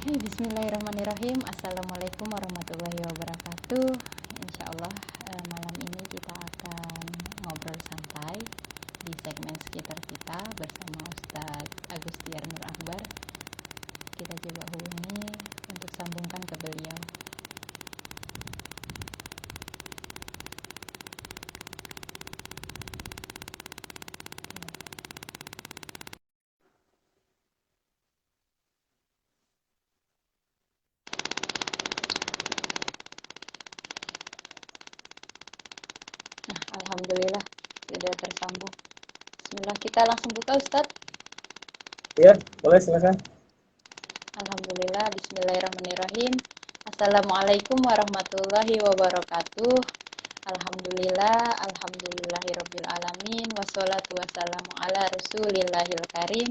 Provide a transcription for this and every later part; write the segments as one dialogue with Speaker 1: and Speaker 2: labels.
Speaker 1: Bismillahirrahmanirrahim. Assalamualaikum warahmatullahi wabarakatuh. Insya Allah malam ini kita akan ngobrol santai di segmen sekitar kita bersama Ustadz Agustiar Nur Akbar. Kita coba hubungi untuk sambungkan ke beliau. Alhamdulillah sudah tersambung. Bismillah, kita langsung buka Ustadz.
Speaker 2: Iya, boleh silakan.
Speaker 1: Alhamdulillah, bismillahirrahmanirrahim. Assalamualaikum warahmatullahi wabarakatuh. Alhamdulillah, alhamdulillahirabbil alamin, wassalatu wassalamu ala rasulillahil karim,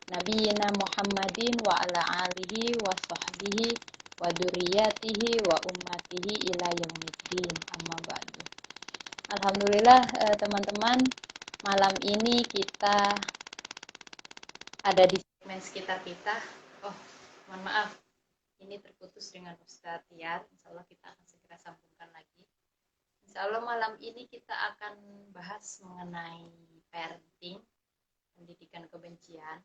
Speaker 1: nabiyina Muhammadin wa ala alihi wa sahbihi wa dzurriyyatihi wa ummatihi ila yaumiddin. Amma ba'du. Alhamdulillah teman-teman, malam ini kita ada di segmen sekitar kita. Oh, mohon maaf, ini terputus dengan Ustadz Tiar. Insya Allah kita akan segera sambungkan lagi. Insya Allah malam ini kita akan bahas mengenai parenting, pendidikan kebencian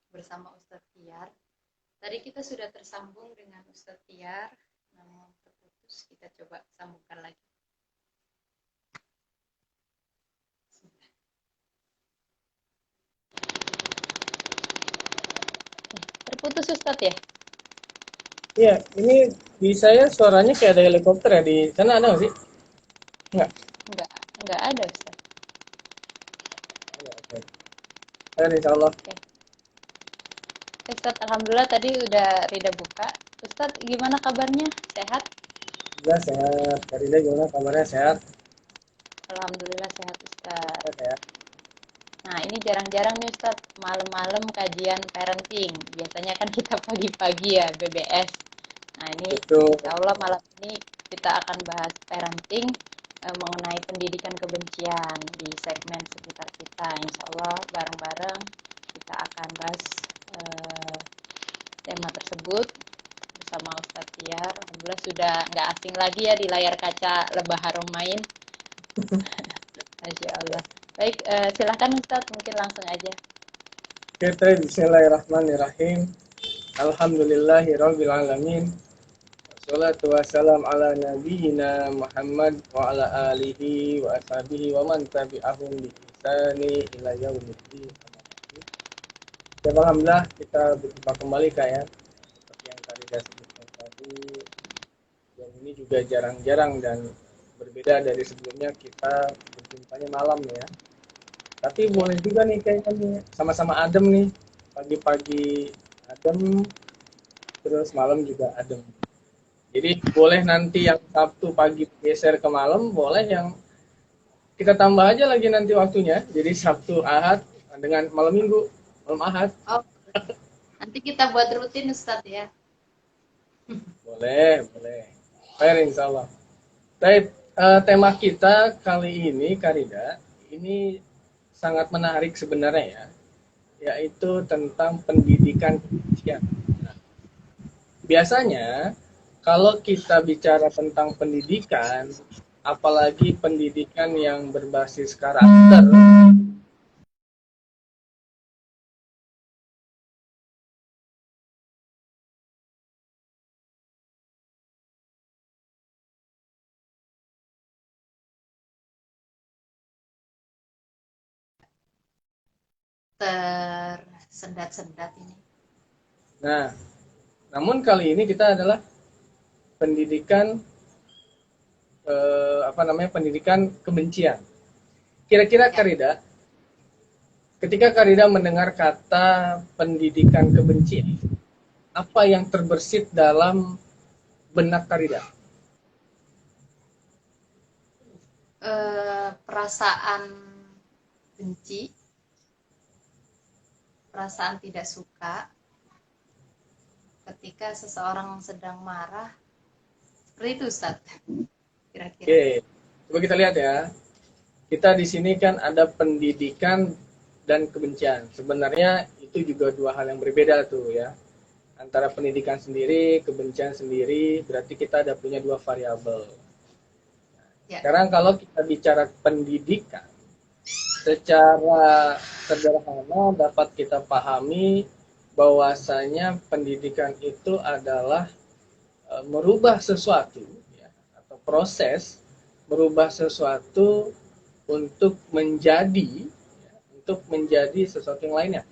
Speaker 1: bersama Ustadz Tiar. Tadi kita sudah tersambung dengan Ustadz Tiar, namun terputus. Kita coba sambungkan lagi. Terputus Ustadz ya?
Speaker 2: Iya, ini di saya suaranya kayak ada helikopter ya. Di sana ada nggak sih?
Speaker 1: Enggak ada Ustadz.
Speaker 2: Oke. Ada insya Allah.
Speaker 1: Oke. Ustadz, alhamdulillah tadi udah Rida buka. Ustadz, gimana kabarnya? Sehat?
Speaker 2: Ya, sehat. Karida gimana kabarnya? Sehat?
Speaker 1: Alhamdulillah sehat Ustadz.
Speaker 2: Sehat.
Speaker 1: Nah, ini jarang-jarang nih Ustadz, malam-malam kajian parenting. Biasanya kan kita pagi-pagi ya, BBS. Nah, ini
Speaker 2: Betul.
Speaker 1: insya Allah malam ini kita akan bahas parenting mengenai pendidikan kebencian di segmen sekitar kita. Insya Allah bareng-bareng kita akan bahas tema tersebut bersama Ustadz Tiar. Alhamdulillah sudah nggak asing lagi ya di layar kaca Lebah Haromain. Masya Allah. Baik, silahkan Ustadz, mungkin langsung aja.
Speaker 2: Kita bismillahirrahmanirrahim. Alhamdulillahirabbil alamin. Wassalatu wassalam ala nabiyyina Muhammad wa ala alihi wa ashabihi wa man tabi'ahum bi ihsani ila yaumiddin. Ya, alhamdulillah kita berjumpa kembali Kak ya. Seperti yang tadi saya sebutkan tadi, yang ini juga jarang-jarang dan berbeda dari sebelumnya, kita berjumpanya malam ya. Tapi boleh juga nih kayaknya nih, sama-sama adem nih. Pagi-pagi adem, terus malam juga adem. Jadi boleh nanti yang Sabtu pagi geser ke malam, boleh yang kita tambah aja lagi nanti waktunya. Jadi Sabtu Ahad dengan malam Minggu, malam Ahad.
Speaker 1: Oh, nanti kita buat rutin Ustadz ya.
Speaker 2: Boleh. Fair insya Allah. Baik, tema kita kali ini Karida, ini sangat menarik sebenarnya ya, yaitu tentang pendidikan kebencian. Nah, biasanya kalau kita bicara tentang pendidikan, apalagi pendidikan yang berbasis karakter,
Speaker 1: Tersendat-sendat ini.
Speaker 2: nah, namun kali ini kita adalah pendidikan pendidikan kebencian. Kira-kira Karida, ketika Karida mendengar kata pendidikan kebencian, apa yang terbersit dalam benak Karida?
Speaker 1: Perasaan benci, perasaan tidak suka ketika seseorang sedang marah. Seperti itu Ustadz. Kira-kira.
Speaker 2: Oke, coba kita lihat ya. Kita di sini kan ada pendidikan dan kebencian. Sebenarnya itu juga dua hal yang berbeda tuh ya. antara pendidikan sendiri, kebencian sendiri, berarti kita ada punya dua variabel. Sekarang kalau kita bicara pendidikan, secara sederhana dapat kita pahami bahwasanya pendidikan itu adalah merubah sesuatu, ya, atau proses merubah sesuatu untuk menjadi, ya, untuk menjadi sesuatu yang lainnya,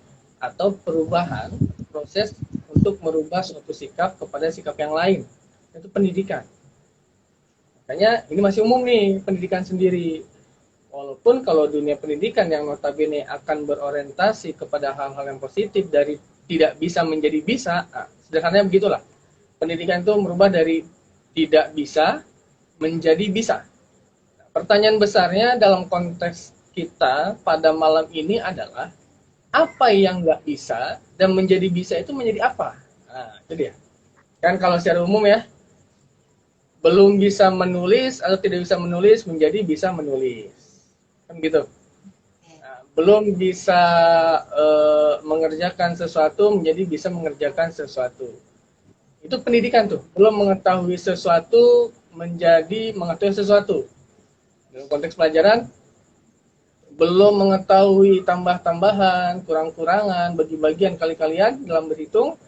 Speaker 2: atau perubahan proses untuk merubah suatu sikap kepada sikap yang lain. Itu pendidikan. Makanya ini masih umum nih, pendidikan sendiri. Walaupun kalau dunia pendidikan yang notabene akan berorientasi kepada hal-hal yang positif dari tidak bisa menjadi bisa, sederhananya begitulah. Pendidikan itu merubah dari tidak bisa menjadi bisa. Pertanyaan besarnya dalam konteks kita pada malam ini adalah apa yang nggak bisa dan menjadi bisa itu menjadi apa? Nah, itu dia. Kan kalau secara umum ya, belum bisa menulis atau tidak bisa menulis menjadi bisa menulis, kan gitu. Nah, belum bisa mengerjakan sesuatu menjadi bisa mengerjakan sesuatu. Itu pendidikan tuh. Belum mengetahui sesuatu menjadi mengetahui sesuatu. Dalam konteks pelajaran, belum mengetahui tambah-tambahan, kurang-kurangan, bagi-bagian, kali-kalian dalam berhitung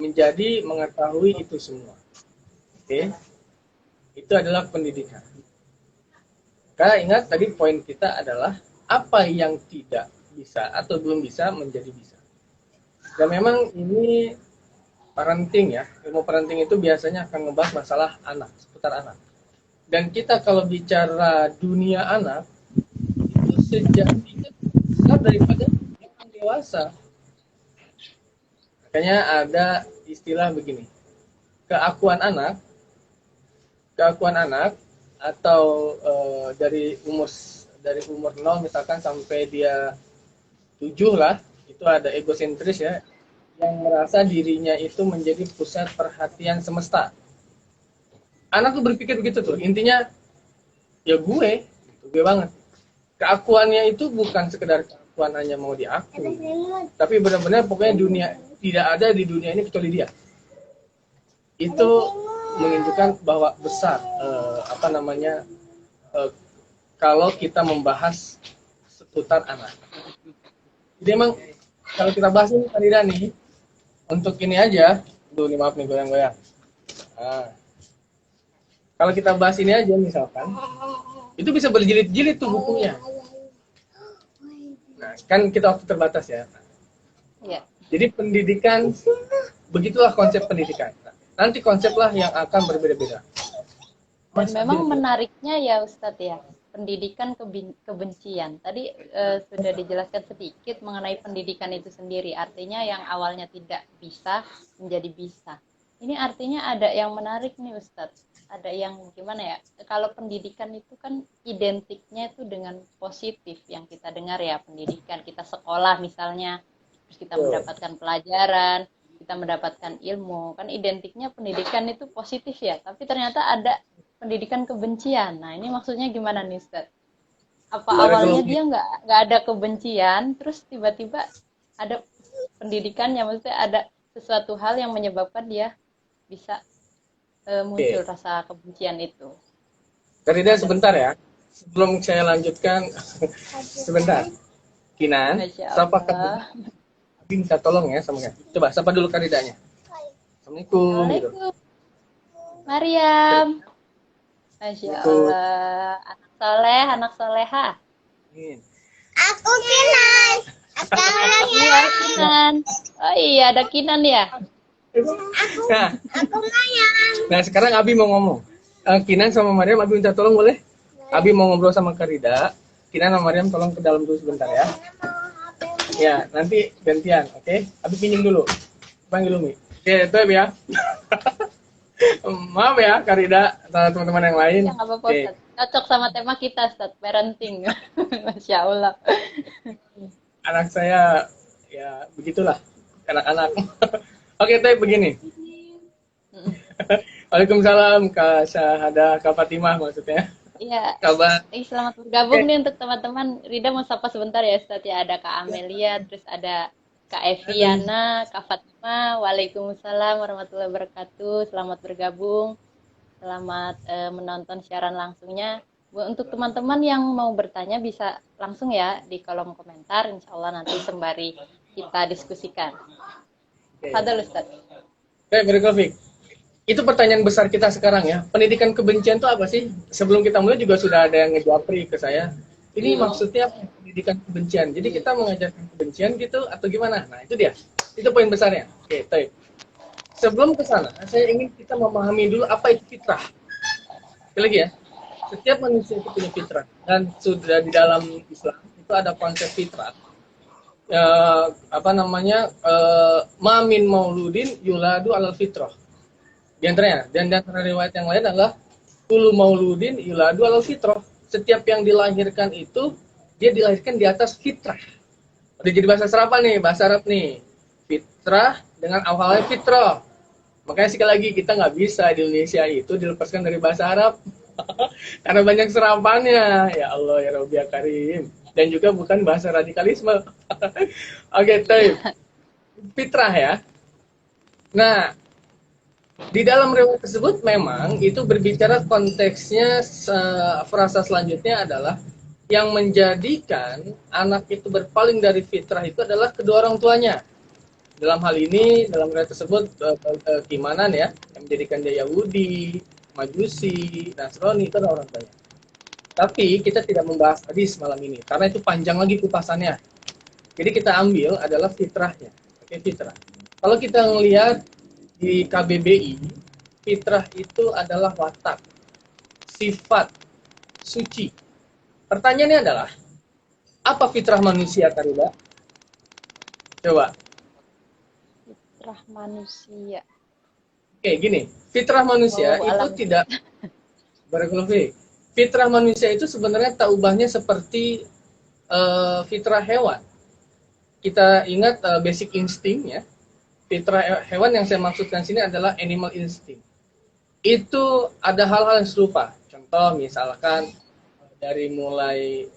Speaker 2: menjadi mengetahui itu semua. Oke. Itu adalah pendidikan. Karena ingat tadi poin kita adalah apa yang tidak bisa atau belum bisa menjadi bisa. Dan memang ini parenting ya, ilmu parenting itu biasanya akan ngebahas masalah anak, seputar anak. Dan kita kalau bicara dunia anak, itu sejatinya besar daripada yang dewasa. Makanya ada istilah begini, keakuan anak atau dari umur 0 misalkan sampai dia 7 lah, itu ada egosentris ya, yang merasa dirinya itu menjadi pusat perhatian semesta. Anak tuh berpikir begitu tuh, intinya ya gue banget. Keakuannya itu bukan sekedar keakuan hanya mau diakui, tapi benar-benar pokoknya dunia tidak ada di dunia ini kecuali dia. Itu menunjukkan bahwa besar kalau kita membahas seputar anak. Jadi emang kalau kita bahas ini kandidat nih, untuk ini aja, nih maaf nih goyang-goyang. Nah, kalau kita bahas ini aja misalkan, itu bisa berjilid-jilid tuh bukunya. Nah, kan kita waktu terbatas ya.
Speaker 1: Ya.
Speaker 2: Jadi pendidikan, begitulah konsep pendidikan. Nanti konseplah yang akan berbeda-beda.
Speaker 1: Dan memang menariknya ya Ustadz ya, pendidikan kebencian. Tadi sudah dijelaskan sedikit mengenai pendidikan itu sendiri. Artinya yang awalnya tidak bisa menjadi bisa. Ini artinya ada yang menarik nih Ustadz. Ada yang gimana ya, kalau pendidikan itu kan identiknya itu dengan positif yang kita dengar ya, pendidikan. Kita sekolah misalnya, terus kita mendapatkan pelajaran, kita mendapatkan ilmu, kan identiknya pendidikan itu positif ya, tapi ternyata ada pendidikan kebencian. Nah ini maksudnya gimana nih Ustaz? Apa awalnya dia nggak ada kebencian, terus tiba-tiba ada pendidikannya, maksudnya ada sesuatu hal yang menyebabkan dia bisa muncul rasa kebencian itu.
Speaker 2: Karida sebentar ya, sebelum saya lanjutkan, sebentar. Kinan, sapa Karida. Minta tolong ya sama saya. Coba sapa dulu Karidanya. Assalamualaikum.
Speaker 1: Waalaikumsalam. Mariam. Masya Allah. Anak soleh, anak soleha.
Speaker 3: Aku Kinan.
Speaker 1: Iya, Kinan. Oh iya, ada Kinan ya.
Speaker 3: Aku Mayang.
Speaker 2: Nah sekarang Abi mau ngomong. Kinan sama Mariam, Abi minta tolong boleh? Abi mau ngobrol sama Karida. Kinan sama Mariam tolong ke dalam dulu sebentar ya. Ya, nanti gantian, oke? Abi pinjam dulu. Panggil Umi. Oke, itu ya. Maaf ya, Karida, sama teman-teman yang lain.
Speaker 1: Ya, nggak apa-apa, Ustaz. Cocok sama tema kita, Ustaz. Parenting. Masya Allah.
Speaker 2: Anak saya, ya begitulah. Anak-anak. Oke, tapi begini. Waalaikumsalam, Kak Syahada, Kak Fatimah maksudnya.
Speaker 1: Iya.
Speaker 2: Kabar.
Speaker 1: Selamat bergabung nih untuk teman-teman. Rida mau sapa sebentar ya Ustaz ya. Ada Kak Amelia, terus ada Kak Eviana, Kak Fatima, Waalaikumsalam warahmatullahi wabarakatuh. Selamat bergabung, selamat menonton siaran langsungnya. Untuk teman-teman yang mau bertanya bisa langsung ya di kolom komentar. Insya Allah nanti sembari kita diskusikan. Fadal Ustaz.
Speaker 2: Oke, Berikofik. Itu pertanyaan besar kita sekarang ya. Pendidikan kebencian itu apa sih? Sebelum kita mulai juga sudah ada yang ngejawabri ke saya. Ini maksudnya apa? Pendidikan kebencian. Jadi kita mengajarkan kebencian gitu atau gimana? Nah, itu dia. Itu poin besarnya. Oke, baik. Sebelum ke sana, saya ingin kita memahami dulu apa itu fitrah. Sekali lagi ya. Setiap manusia itu punya fitrah, dan sudah di dalam Islam itu ada konsep fitrah. Ma min mauludin yuladu alal fitrah. Di antaranya, dan di antara riwayat yang lain adalah kullu mauludin yuladu alal fitrah. Setiap yang dilahirkan itu dia dilahirkan di atas fitrah. Udah jadi bahasa Arab nih, bahasa Arab nih. Fitrah dengan awalnya fitrah. Makanya sekali lagi kita nggak bisa di Indonesia itu dilepaskan dari bahasa Arab. Karena banyak serapannya. Ya Allah ya Rabbi ya Karim. Dan juga bukan bahasa radikalisme. Oke, fitrah ya. Nah, di dalam riwayat tersebut memang itu berbicara konteksnya, frasa selanjutnya adalah yang menjadikan anak itu berpaling dari fitrah itu adalah kedua orang tuanya. Dalam hal ini, dalam riwayat tersebut keimanan ya, yang menjadikan dia Yahudi, Majusi, Nasrani, itu adalah orang tuanya. Tapi kita tidak membahas hadis malam ini, karena itu panjang lagi kupasannya. Jadi kita ambil adalah fitrahnya. Oke, fitrah. Kalau kita melihat di KBBI, fitrah itu adalah watak, sifat, suci. Pertanyaannya adalah, apa fitrah manusia, Karida? Coba.
Speaker 1: Fitrah manusia.
Speaker 2: Oke, gini. Fitrah manusia itu tidak... Barakallahu. Fitrah manusia itu sebenarnya tak ubahnya seperti fitrah hewan. Kita ingat basic instinct ya. Fitrah hewan yang saya maksudkan sini adalah animal instinct. Itu ada hal-hal yang serupa. Contoh misalkan dari mulai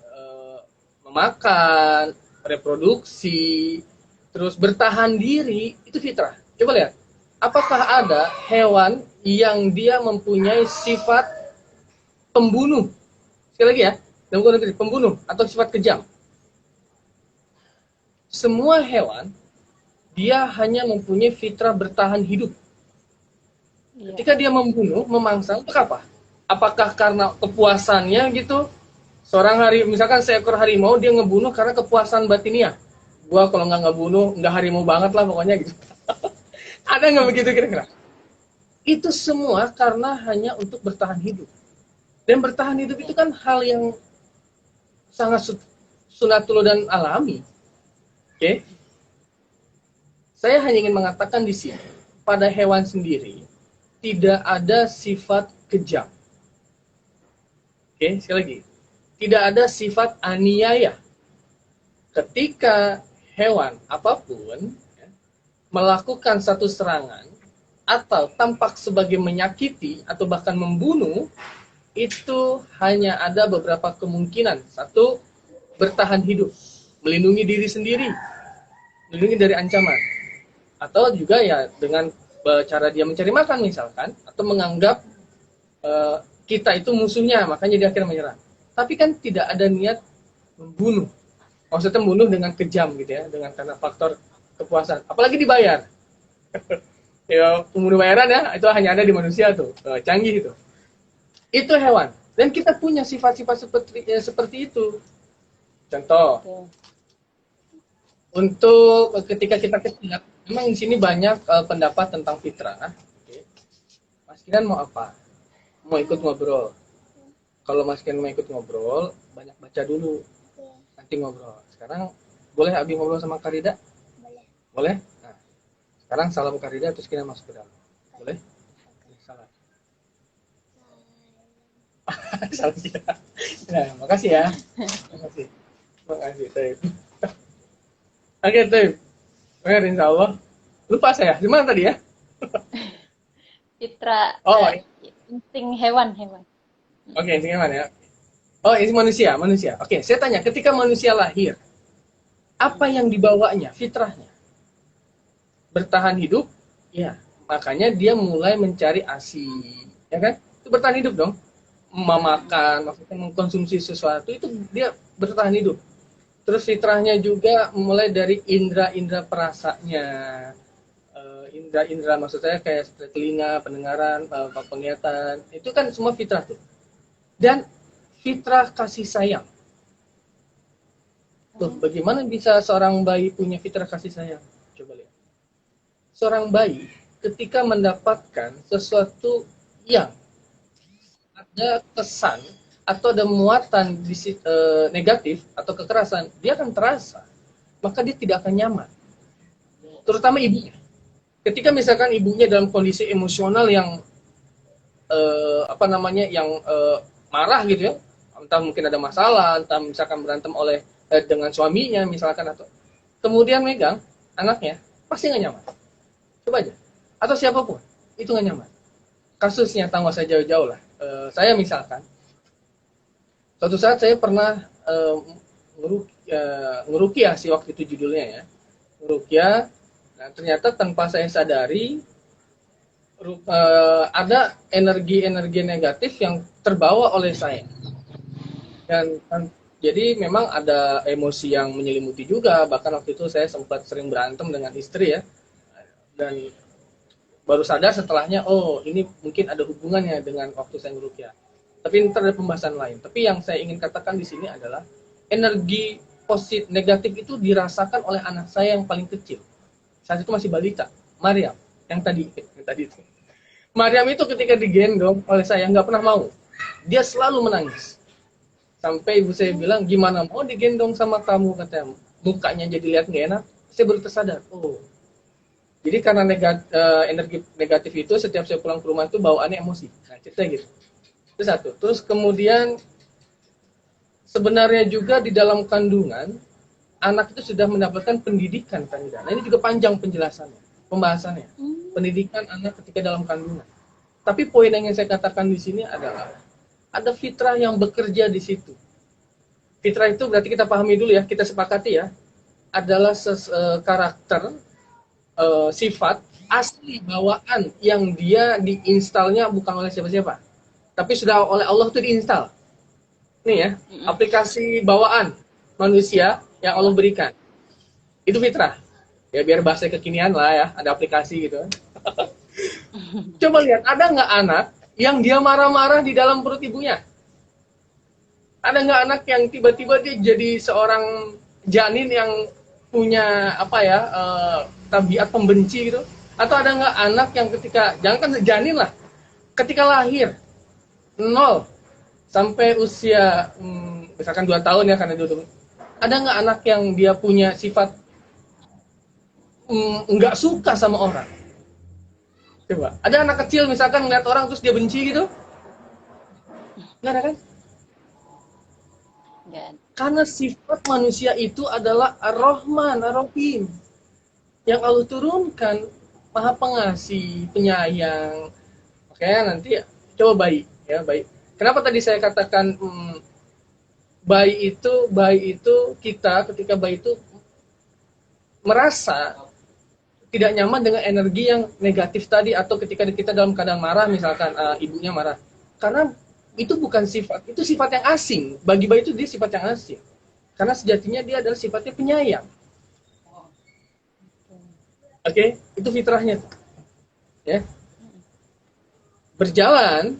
Speaker 2: memakan, reproduksi, terus bertahan diri, itu fitrah. Coba lihat, apakah ada hewan yang dia mempunyai sifat pembunuh? Sekali lagi ya, pembunuh atau sifat kejam. Semua hewan dia hanya mempunyai fitrah bertahan hidup. Ketika dia membunuh, memangsa, untuk apa? Apakah karena kepuasannya gitu? Misalkan seekor harimau dia ngebunuh karena kepuasan batiniah. Gua kalau nggak ngebunuh, nggak harimau banget lah pokoknya gitu. Ada nggak begitu kira-kira? Itu semua karena hanya untuk bertahan hidup. Dan bertahan hidup itu kan hal yang sangat sunatul dan alami. Oke? Saya hanya ingin mengatakan di sini, pada hewan sendiri tidak ada sifat kejam. Oke, sekali lagi. Tidak ada sifat aniaya. Ketika hewan apapun melakukan satu serangan atau tampak sebagai menyakiti atau bahkan membunuh, itu hanya ada beberapa kemungkinan. Satu, bertahan hidup, melindungi diri sendiri, melindungi dari ancaman. Atau juga ya dengan cara dia mencari makan misalkan, atau menganggap kita itu musuhnya, makanya dia akhirnya menyerang. Tapi kan tidak ada niat membunuh. Maksudnya membunuh dengan kejam gitu ya, dengan karena faktor kepuasan. Apalagi dibayar. Ya, pembunuh bayaran ya, itu hanya ada di manusia tuh, canggih itu. Itu hewan. Dan kita punya sifat-sifat seperti itu. Contoh, untuk ketika kita kecil, memang di sini banyak pendapat tentang fitrah. Mas Kinan mau apa? Mau ikut ngobrol. Kalau Mas Kinan mau ikut ngobrol, banyak baca dulu. Nanti ngobrol. Sekarang boleh Abi ngobrol sama Karida?
Speaker 3: Boleh.
Speaker 2: Boleh? Nah, sekarang salam Karida terus Kinan masuk ke dalam. Boleh? Salam. Salam kita. Nah, makasih ya. Makasih. Taib. Oke, Taib. Oke, insya Allah. Lupa saya. Gimana tadi ya?
Speaker 1: Fitrah. Insting hewan.
Speaker 2: Oke, insting hewan ya. Oh, ini manusia. Oke, saya tanya, ketika manusia lahir, apa yang dibawanya, fitrahnya? bertahan hidup, ya makanya dia mulai mencari ASI, ya kan? Itu bertahan hidup dong. Memakan, maksudnya mengkonsumsi sesuatu itu dia bertahan hidup. Terus fitrahnya juga mulai dari indera-indera perasanya. Indera-indera maksud saya kayak seperti telinga, pendengaran, penglihatan. Itu kan semua fitrah tuh. Dan fitrah kasih sayang. Tuh, bagaimana bisa seorang bayi punya fitrah kasih sayang? Coba lihat. Seorang bayi ketika mendapatkan sesuatu yang ada kesan atau ada muatan negatif atau kekerasan, dia akan terasa. Maka dia tidak akan nyaman. Terutama ibunya. Ketika misalkan ibunya dalam kondisi emosional yang marah gitu ya, entah mungkin ada masalah, entah misalkan berantem dengan suaminya misalkan, atau kemudian megang anaknya, pasti nggak nyaman. Coba aja, atau siapapun itu nggak nyaman. Kasusnya tanggung saya jauh-jauh lah. Saya misalkan suatu saat saya pernah ngeruqyah sih waktu itu judulnya ya, ngeruqyah. Nah, ternyata tanpa saya sadari ada energi-energi negatif yang terbawa oleh saya. Dan jadi memang ada emosi yang menyelimuti juga. Bahkan waktu itu saya sempat sering berantem dengan istri ya. Dan baru sadar setelahnya, oh ini mungkin ada hubungannya dengan waktu saya ngeruqyah. Tapi ini ada pembahasan lain. Tapi yang saya ingin katakan di sini adalah energi positif negatif itu dirasakan oleh anak saya yang paling kecil. Saat itu masih balita, Maryam, yang tadi itu. Maryam itu ketika digendong oleh saya nggak pernah mau. Dia selalu menangis. Sampai ibu saya bilang, gimana mau digendong sama kamu, katanya. Mukanya jadi lihat nggak enak. Saya baru tersadar, oh. Jadi karena energi negatif itu, setiap saya pulang ke rumah itu bawaannya emosi. Nah, cerita gitu. Itu satu. Terus kemudian, sebenarnya juga di dalam kandungan, anak itu sudah mendapatkan pendidikan kandidat. Nah, ini juga panjang penjelasannya, pembahasannya. Pendidikan anak ketika dalam kandungan. Tapi poin yang ingin saya katakan di sini adalah ada fitrah yang bekerja di situ. Fitrah itu berarti kita pahami dulu ya, kita sepakati ya, adalah karakter, sifat asli bawaan yang dia diinstalnya bukan oleh siapa-siapa, tapi sudah oleh Allah itu diinstal. Nih ya, aplikasi bawaan manusia yang Allah berikan. Itu fitrah. Ya biar bahasa kekinian lah ya, ada aplikasi gitu. Coba lihat, ada nggak anak yang dia marah-marah di dalam perut ibunya? Ada nggak anak yang tiba-tiba dia jadi seorang janin yang punya tabiat pembenci gitu? Atau ada nggak anak yang ketika, jangan kan janin lah, ketika lahir 0 sampai usia misalkan 2 tahun ya, karena dulu ada nggak anak yang dia punya sifat nggak suka sama orang? Coba, ada anak kecil misalkan ngeliat orang terus dia benci gitu? Nggak ada kan?
Speaker 1: Nggak ada.
Speaker 2: Karena sifat manusia itu adalah Ar-Rahman, Ar-Rahim, yang Allah turunkan, Maha Pengasih, Penyayang. Makanya nanti coba bayi, ya bayi. Kenapa tadi saya katakan bayi itu kita ketika bayi itu merasa tidak nyaman dengan energi yang negatif tadi, atau ketika kita dalam keadaan marah misalkan ibunya marah, karena itu bukan sifat, itu sifat yang asing bagi bayi, itu dia sifat yang asing karena sejatinya dia adalah sifatnya penyayang. Oke, itu fitrahnya ya. Berjalan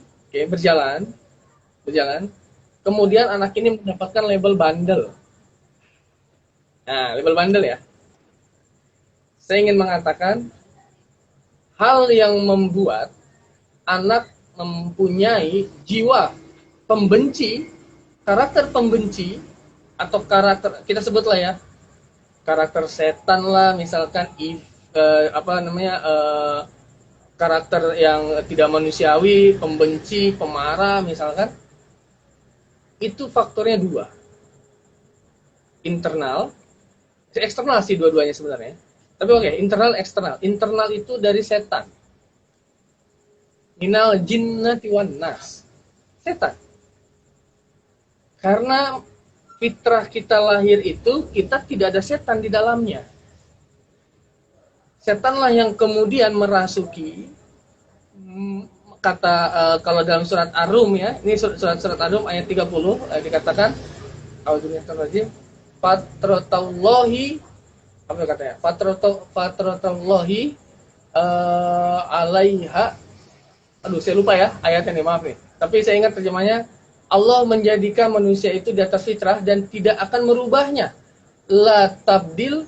Speaker 2: kemudian anak ini mendapatkan label bandel. Nah, label bandel ya. Saya ingin mengatakan hal yang membuat anak mempunyai jiwa pembenci, karakter pembenci, atau karakter, kita sebutlah ya, karakter setan lah, misalkan karakter yang tidak manusiawi, pembenci, pemarah misalkan, itu faktornya 2. Internal, eksternal sih dua-duanya sebenarnya. Tapi oke, internal, eksternal. Internal itu dari setan. Minal jinnati wan nas. Setan. Karena fitrah kita lahir itu, kita tidak ada setan di dalamnya. setanlah yang kemudian merasuki, kata kalau dalam surat Ar-Rum ya, ini surat Ar-Rum ayat 30 dikatakan, auzubillahi fatratallahi, apa katanya? Fatratallahi alaiha. Aduh, saya lupa ya ayatnya nih, maaf nih. Tapi saya ingat terjemahnya, Allah menjadikan manusia itu di atas fitrah dan tidak akan merubahnya. La tabdil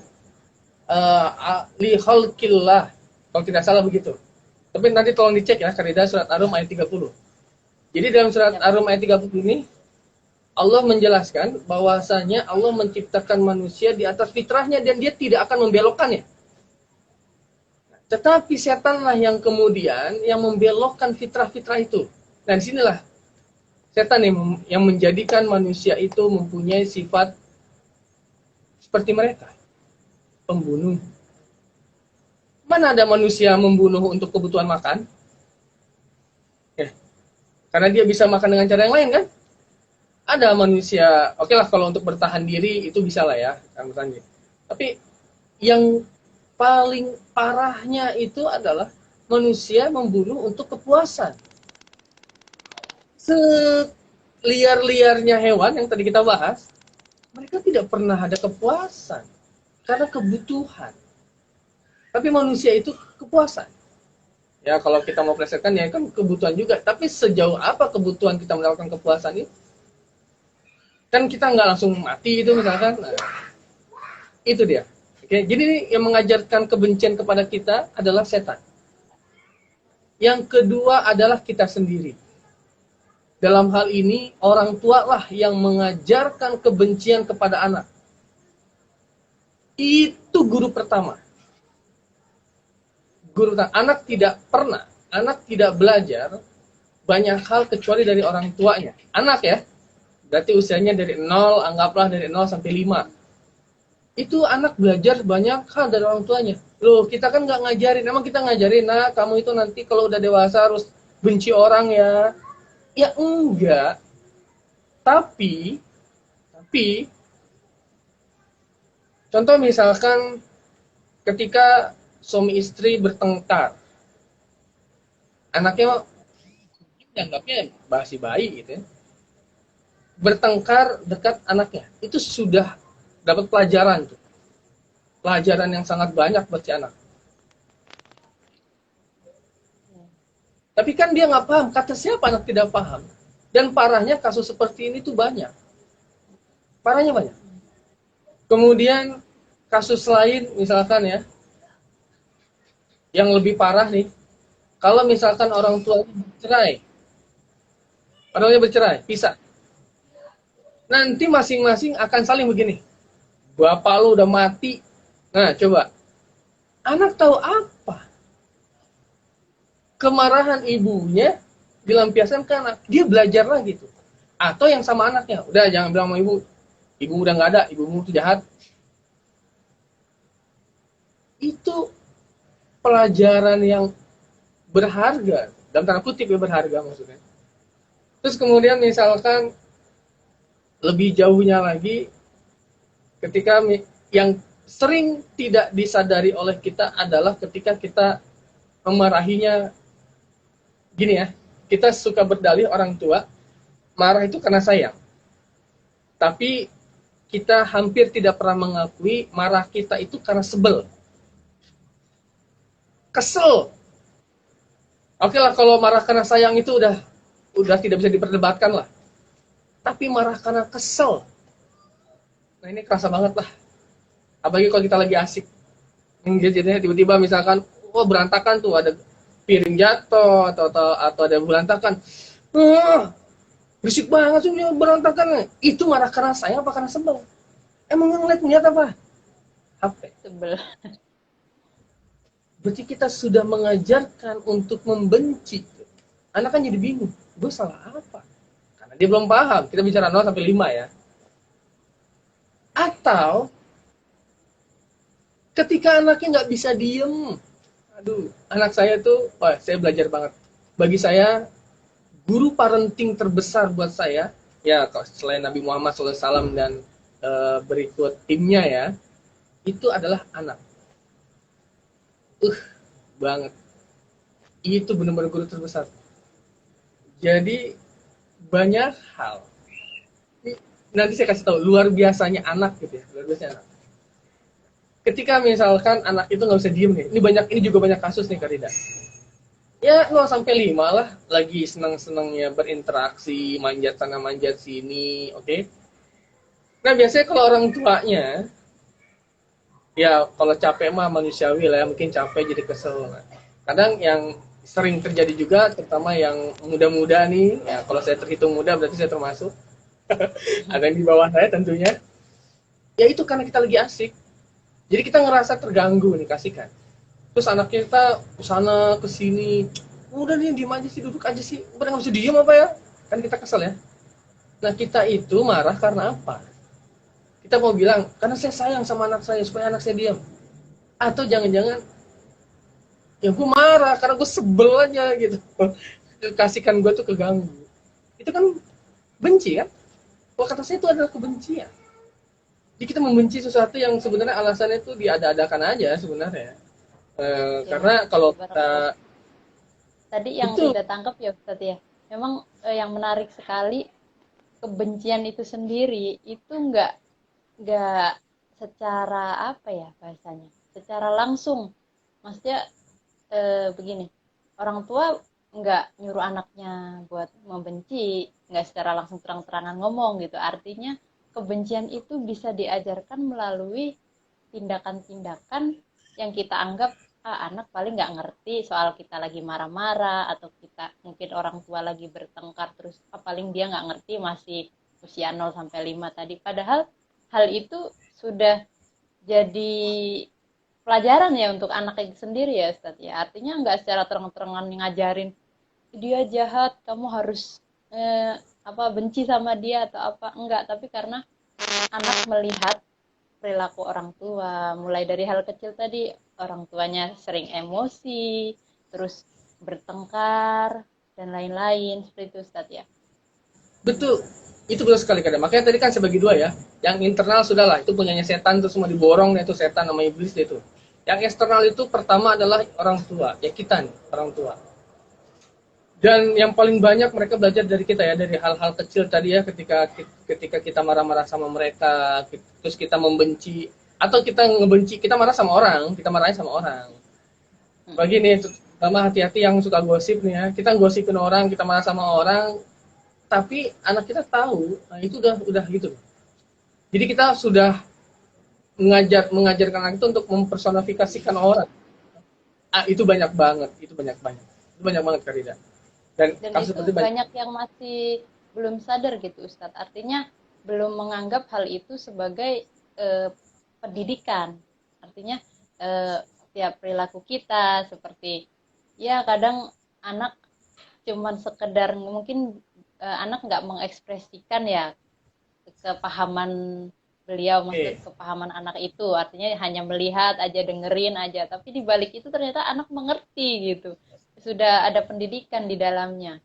Speaker 2: li khalqillah. Kalau tidak salah begitu. Tapi nanti tolong dicek ya, kaidah surat Ar-Rum ayat 30. Jadi dalam surat Ar-Rum ayat 30 ini Allah menjelaskan bahwasanya Allah menciptakan manusia di atas fitrahnya dan dia tidak akan membelokkannya. Tetapi setanlah yang kemudian yang membelokkan fitrah-fitrah itu. Dan disinilah setan yang menjadikan manusia itu mempunyai sifat seperti mereka, pembunuh. Mana ada manusia membunuh untuk kebutuhan makan? Karena dia bisa makan dengan cara yang lain kan? Ada manusia, oke lah kalau untuk bertahan diri itu bisa lah ya, tapi yang paling parahnya itu adalah manusia membunuh untuk kepuasan. Seliar-liarnya hewan yang tadi kita bahas, mereka tidak pernah ada kepuasan karena kebutuhan. Tapi manusia itu kepuasan. Ya kalau kita mau plesetkan ya kan kebutuhan juga. Tapi sejauh apa kebutuhan kita mendapatkan kepuasan itu? Kan kita nggak langsung mati itu misalkan. Nah, itu dia. Oke, jadi yang mengajarkan kebencian kepada kita adalah setan. Yang kedua adalah kita sendiri. Dalam hal ini orang tua lah yang mengajarkan kebencian kepada anak. Itu guru pertama. Anak tidak belajar banyak hal kecuali dari orang tuanya. Anak ya, berarti usianya dari 0, anggaplah dari 0 sampai 5. Itu anak belajar banyak hal dari orang tuanya. Loh, kita kan nggak ngajarin. Emang kita ngajarin, nah kamu itu nanti kalau udah dewasa harus benci orang ya. Ya enggak. Tapi contoh misalkan ketika suami istri bertengkar, anaknya dianggapnya basi bayi gitu ya, bertengkar dekat anaknya, itu sudah dapat pelajaran tuh, pelajaran yang sangat banyak buat si anak. Tapi kan dia nggak paham, kata siapa anak tidak paham. Dan parahnya kasus seperti ini tuh banyak, parahnya banyak. Kemudian kasus lain misalkan ya, yang lebih parah nih, kalau misalkan orang tua bercerai, pisah. Nanti masing-masing akan saling begini. Bapak lu udah mati. Nah, coba. Anak tahu apa? Kemarahan ibunya dilampiaskan ke anak. Dia belajar lagi tuh. Atau yang sama anaknya. Udah, jangan bilang sama ibu. Ibu udah nggak ada, ibumu tuh jahat. Itu pelajaran yang berharga, dalam tanda kutip ya berharga maksudnya. Terus kemudian misalkan lebih jauhnya lagi, ketika yang sering tidak disadari oleh kita adalah ketika kita memarahinya gini ya, kita suka berdalih orang tua, marah itu karena sayang. Tapi kita hampir tidak pernah mengakui marah kita itu karena sebel. Kesel. Oke lah kalau marah karena sayang itu udah tidak bisa diperdebatkan lah. Tapi marah karena kesel. Nah ini kerasa banget lah. Apalagi kalau kita lagi asik. Jadinya tiba-tiba misalkan, berantakan tuh, ada piring jatuh atau ada berantakan. Berisik banget sih berantakan. Itu marah karena sayang apa karena sebel? Emang ngeliat apa? HP.
Speaker 1: Sebel.
Speaker 2: Berarti kita sudah mengajarkan untuk membenci. Anak kan jadi bingung, gue salah apa? Karena dia belum paham. Kita bicara 0 sampai 5 ya. Atau ketika anaknya nggak bisa diem. Aduh, anak saya tuh, saya belajar banget. Bagi saya, guru parenting terbesar buat saya, ya selain Nabi Muhammad SAW dan berikut timnya ya, itu adalah anak. banget. Itu benar-benar guru terbesar. Jadi banyak hal. Nanti saya kasih tahu luar biasanya anak gitu ya, luar biasanya anak. Ketika misalkan anak itu nggak bisa diem nih, ini juga banyak kasus nih Karida. Ya 0 sampai 5 lah, lagi senang-senangnya berinteraksi, manjat sana manjat sini, oke. Nah biasanya kalau orang tuanya, ya kalau capek mah manusiawi lah ya, mungkin capek jadi kesel. Nah, kadang yang sering terjadi juga, terutama yang muda-muda nih, ya kalau saya terhitung muda berarti saya termasuk, ada yang di bawah saya tentunya, ya itu karena kita lagi asik. Jadi kita ngerasa terganggu nih, kasihkan. Terus anak kita kesana kesini, udah nih diem aja sih, duduk aja sih, udah nggak bisa diem apa ya? Kan kita kesel ya. Nah kita itu marah karena apa? Kita mau bilang karena saya sayang sama anak saya supaya anak saya diam. Atau jangan-jangan ya gue marah karena gue sebel aja gitu. Kasihkan gue tuh keganggu. Itu kan benci kan? Kalau kata saya itu adalah kebencian. Jadi kita membenci sesuatu yang sebenarnya alasannya itu diada-adakan aja sebenarnya. Karena kalau kita
Speaker 1: tadi yang
Speaker 2: betul.
Speaker 1: tidak tangkap ya Ustaz ya, memang yang menarik sekali, kebencian itu sendiri itu nggak secara apa ya bahasanya, secara langsung, maksudnya begini, orang tua nggak nyuruh anaknya buat membenci, nggak secara langsung terang-terangan ngomong gitu, artinya kebencian itu bisa diajarkan melalui tindakan-tindakan yang kita anggap anak paling nggak ngerti soal kita lagi marah-marah, atau kita mungkin orang tua lagi bertengkar terus paling dia nggak ngerti, masih usia 0 sampai 5 tadi, padahal hal itu sudah jadi pelajaran ya untuk anak itu sendiri ya Ustaz ya, artinya nggak secara terang-terangan ngajarin dia jahat kamu harus benci sama dia atau apa, enggak, tapi karena anak melihat perilaku orang tua, mulai dari hal kecil tadi, orang tuanya sering emosi, terus bertengkar, dan lain-lain, seperti itu Ustaz ya.
Speaker 2: Betul, itu betul sekali kadang. Makanya tadi kan saya bagi dua ya. Yang internal sudahlah, itu punyanya setan, terus semua diborong, itu setan sama iblis itu. Yang eksternal itu pertama adalah orang tua, ya kita nih, orang tua. Dan yang paling banyak mereka belajar dari kita ya, dari hal-hal kecil tadi ya, ketika kita marah-marah sama mereka, terus kita membenci, atau kita ngebenci, kita marah sama orang, kita marahin sama orang. Bagi nih, terutama hati-hati yang suka gosip nih ya, kita gosipin orang, kita marah sama orang, tapi anak kita tahu, nah itu udah gitu. Jadi kita sudah mengajarkan anak itu untuk mempersonifikasikan orang. Itu banyak banget Karida. Dan
Speaker 1: itu banyak yang masih belum sadar gitu Ustadz, artinya belum menganggap hal itu sebagai pendidikan, artinya setiap perilaku kita seperti ya kadang anak cuman sekedar mungkin anak nggak mengekspresikan ya kepahaman beliau, maksud kepahaman anak itu, artinya hanya melihat aja, dengerin aja, tapi di balik itu ternyata anak mengerti gitu, sudah ada pendidikan di dalamnya.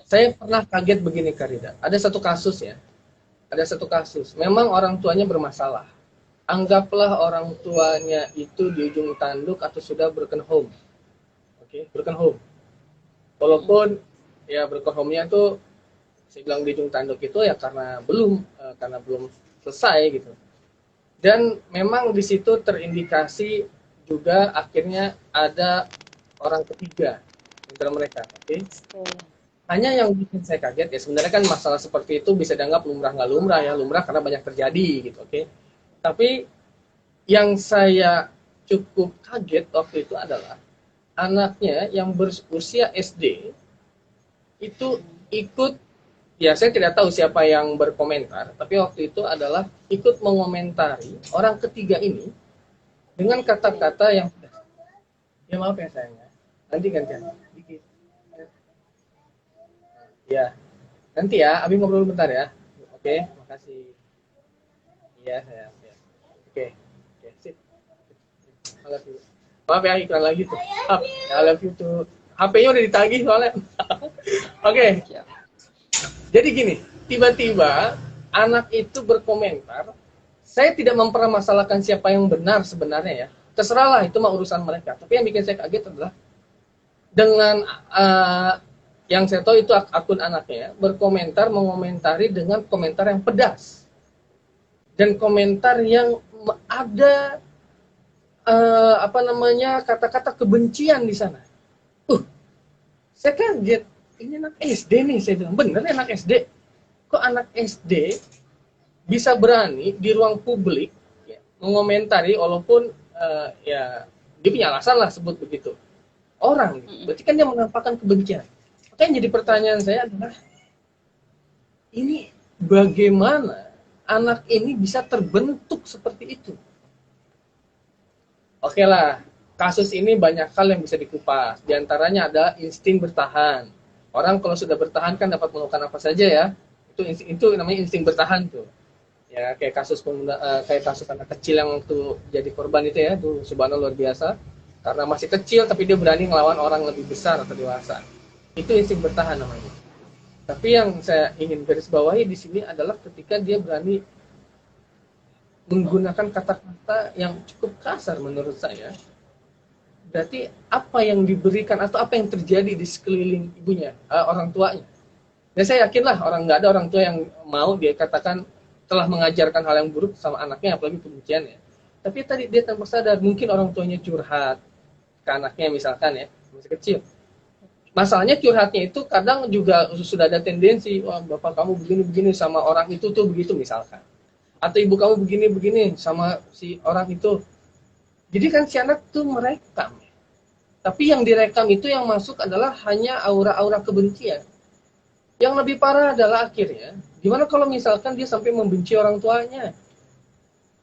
Speaker 2: Saya pernah kaget begini Karida, ada satu kasus, memang orang tuanya bermasalah, anggaplah orang tuanya itu di ujung tanduk atau sudah broken home, broken home, walaupun ya broken home-nya tuh saya bilang di ujung tanduk itu ya karena belum selesai gitu. Dan memang di situ terindikasi juga akhirnya ada orang ketiga antara mereka. Hanya yang bikin saya kaget ya sebenarnya kan masalah seperti itu bisa dianggap lumrah nggak lumrah ya, lumrah karena banyak terjadi gitu, Tapi yang saya cukup kaget waktu itu adalah anaknya yang berusia SD itu ikut, ya saya tidak tahu siapa yang berkomentar, tapi waktu itu adalah ikut mengomentari orang ketiga ini dengan kata-kata yang ya maaf ya sayangnya, nanti gantian dikit ya, nanti ya Abi ngobrol bentar ya, makasih, iya sayang ya. Sip, maaf ya iklan lagi tuh, I love you tuh, HP-nya udah ditagih soalnya. Jadi gini, tiba-tiba anak itu berkomentar, saya tidak mempermasalahkan siapa yang benar sebenarnya ya, terserahlah, itu mah urusan mereka. Tapi yang bikin saya kaget adalah dengan yang saya tahu itu akun anaknya berkomentar, mengomentari dengan komentar yang pedas dan komentar yang ada kata-kata kebencian di sana. Saya kaget, ini anak SD nih, saya bilang bener anak SD. Kok anak SD bisa berani di ruang publik ya, mengomentari, walaupun ya dia punya alasan lah sebut begitu orang, berarti kan dia menampakkan kebencian. Maka yang jadi pertanyaan saya adalah, ini bagaimana anak ini bisa terbentuk seperti itu? Oke lah, kasus ini banyak hal yang bisa dikupas. Di antaranya ada insting bertahan. Orang kalau sudah bertahan kan dapat melakukan apa saja ya. Itu namanya insting bertahan tuh. Ya kayak kasus anak kecil yang waktu jadi korban itu ya, tuh subhanallah luar biasa. Karena masih kecil tapi dia berani ngelawan orang lebih besar atau dewasa. Itu insting bertahan namanya. Tapi yang saya ingin garis bawahi di sini adalah ketika dia berani menggunakan kata-kata yang cukup kasar menurut saya. Berarti apa yang diberikan atau apa yang terjadi di sekeliling ibunya, orang tuanya. Dan saya yakinlah nggak ada orang tua yang mau dia katakan telah mengajarkan hal yang buruk sama anaknya, apalagi kebencian ya. Tapi tadi dia tanpa sadar, mungkin orang tuanya curhat ke anaknya misalkan ya, masih kecil. Masalahnya curhatnya itu kadang juga sudah ada tendensi, wah bapak kamu begini-begini sama orang itu tuh begitu misalkan. Atau ibu kamu begini-begini sama si orang itu. Jadi kan si anak tuh merekam. Tapi yang direkam itu yang masuk adalah hanya aura-aura kebencian. Yang lebih parah adalah akhirnya, gimana kalau misalkan dia sampai membenci orang tuanya?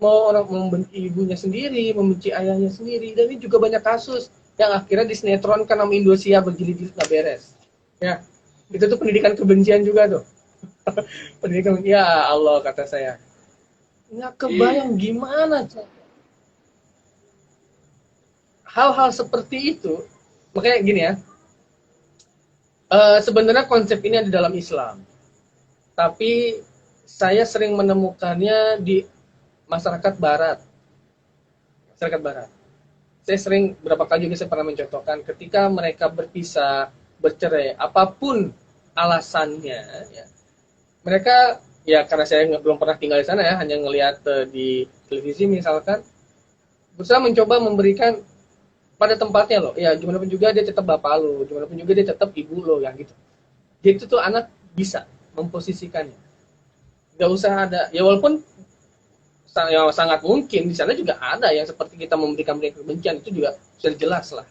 Speaker 2: Mau orang membenci ibunya sendiri, membenci ayahnya sendiri. Dan ini juga banyak kasus yang akhirnya disinetronkan sama Indosiar berjilid-jilid nggak beres. Ya, itu tuh pendidikan kebencian juga tuh. Pendidikan, ya Allah kata saya. Nggak kebayang gimana hal-hal seperti itu. Makanya gini ya, sebenarnya konsep ini ada dalam Islam, tapi saya sering menemukannya di masyarakat Barat. Saya sering berapa kali juga saya pernah mencontohkan ketika mereka berpisah, bercerai, apapun alasannya, ya, mereka ya karena saya belum pernah tinggal di sana ya, hanya ngelihat di televisi misalkan, berusaha mencoba memberikan pada tempatnya loh, ya gimana pun juga dia tetap bapak lo, gimana pun juga dia tetap ibu lo, ya gitu. Jadi itu tuh anak bisa memposisikannya. Gak usah ada, ya walaupun ya sangat mungkin di sana juga ada yang seperti kita memberikan kebencian, itu juga sudah jelas lah.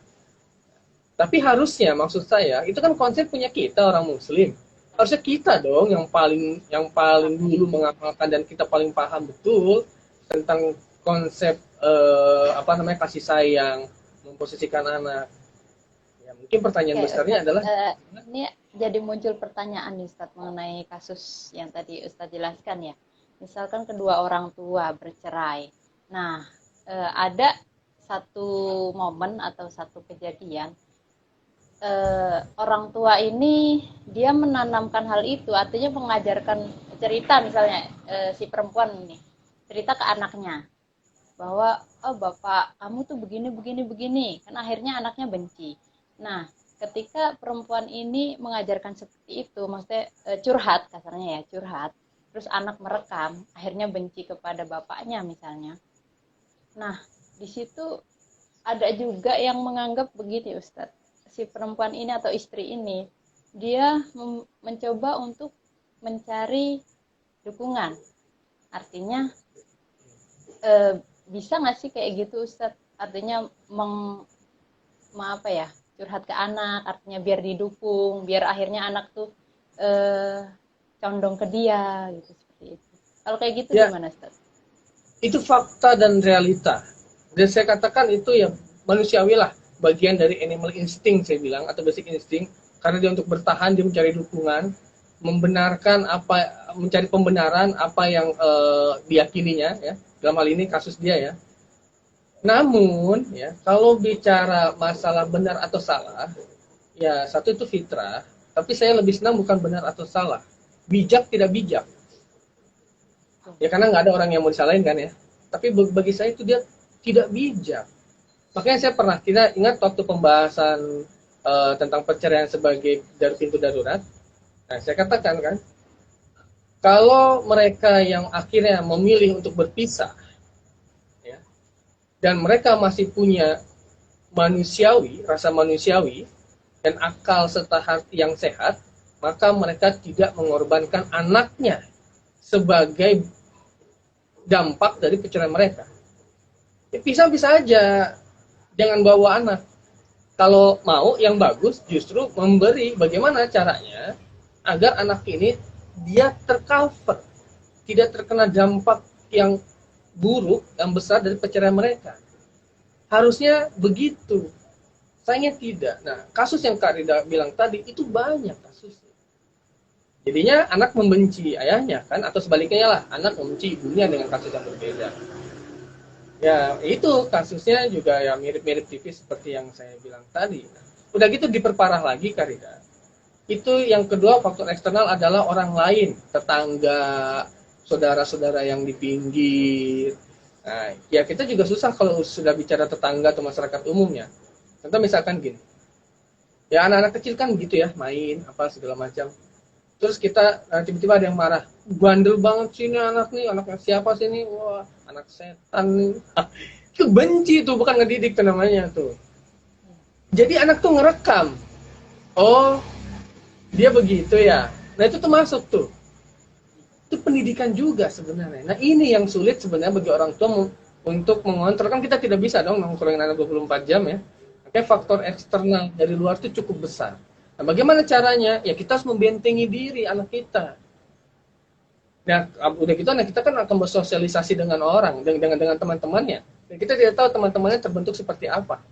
Speaker 2: Tapi harusnya maksud saya, itu kan konsep punya kita orang Muslim. Harusnya kita dong yang paling dulu mengamalkan dan kita paling paham betul tentang konsep kasih sayang, memposisikan anak. Ya, mungkin pertanyaan besarnya adalah
Speaker 1: ini jadi muncul pertanyaan nih Ustadz mengenai kasus yang tadi Ustadz jelaskan ya. Misalkan kedua orang tua bercerai. Nah, ada satu momen atau satu kejadian orang tua ini dia menanamkan hal itu, artinya mengajarkan cerita misalnya si perempuan ini cerita ke anaknya bahwa bapak kamu tuh begini kan akhirnya anaknya benci. Nah ketika perempuan ini mengajarkan seperti itu, maksudnya curhat kasarnya ya, curhat, terus anak merekam, akhirnya benci kepada bapaknya misalnya. Nah di situ ada juga yang menganggap begini Ustadz, si perempuan ini atau istri ini dia mencoba untuk mencari dukungan, artinya bisa nggak sih kayak gitu Ustadz, artinya curhat ke anak, artinya biar didukung, biar akhirnya anak tuh condong ke dia gitu, seperti itu. Kalau kayak gitu ya, gimana Ustadz?
Speaker 2: Itu fakta dan realita, dan saya katakan itu ya manusiawi lah, bagian dari animal instinct saya bilang, atau basic instinct, karena dia untuk bertahan, dia mencari dukungan, mencari pembenaran apa yang diyakininya ya. Dalam hal ini kasus dia ya. Namun ya, kalau bicara masalah benar atau salah, ya satu itu fitrah, tapi saya lebih senang bukan benar atau salah, bijak tidak bijak. Ya karena nggak ada orang yang mau disalahin kan ya. Tapi bagi saya itu dia tidak bijak. Makanya saya pernah, kita ingat waktu pembahasan tentang perceraian sebagai dari pintu darurat. Nah, saya katakan kan, kalau mereka yang akhirnya memilih untuk berpisah, ya, dan mereka masih punya rasa manusiawi, dan akal serta hati yang sehat, maka mereka tidak mengorbankan anaknya sebagai dampak dari perceraian mereka. Ya, pisah bisa aja, jangan bawa anak. Kalau mau yang bagus justru memberi bagaimana caranya agar anak ini dia tercover, tidak terkena dampak yang buruk, yang besar dari perceraian mereka. Harusnya begitu. Sayangnya tidak. Nah, kasus yang Kak Rida bilang tadi itu banyak kasusnya. Jadinya anak membenci ayahnya kan, atau sebaliknya lah, anak membenci ibunya dengan kasus yang berbeda. Ya, itu kasusnya juga ya mirip-mirip tipis seperti yang saya bilang tadi. Udah gitu diperparah lagi, Kak Rida. Itu yang kedua, faktor eksternal adalah orang lain, tetangga, saudara-saudara yang di pinggir. Nah, ya kita juga susah kalau sudah bicara tetangga atau masyarakat umumnya. Contoh misalkan gini, ya anak-anak kecil kan gitu ya, main apa segala macam. Terus kita tiba-tiba ada yang marah, bandel banget sih ini anak nih, anaknya siapa sih ini? Wah, anak setan nih. Itu benci tuh, bukan ngedidik tuh namanya tuh. Jadi anak tuh ngerekam. Oh, dia begitu ya. Nah itu tuh masuk tuh. Itu pendidikan juga sebenarnya. Nah ini yang sulit sebenarnya bagi orang tua untuk mengontrol. Kan kita tidak bisa dong nongkrongin anak 24 jam ya. Makanya faktor eksternal dari luar itu cukup besar. Nah, bagaimana caranya? Ya kita harus membentengi diri anak kita. Nah, udah gitu anak kita kan akan bersosialisasi dengan orang, dengan teman-temannya. Dan kita tidak tahu teman-temannya terbentuk seperti apa.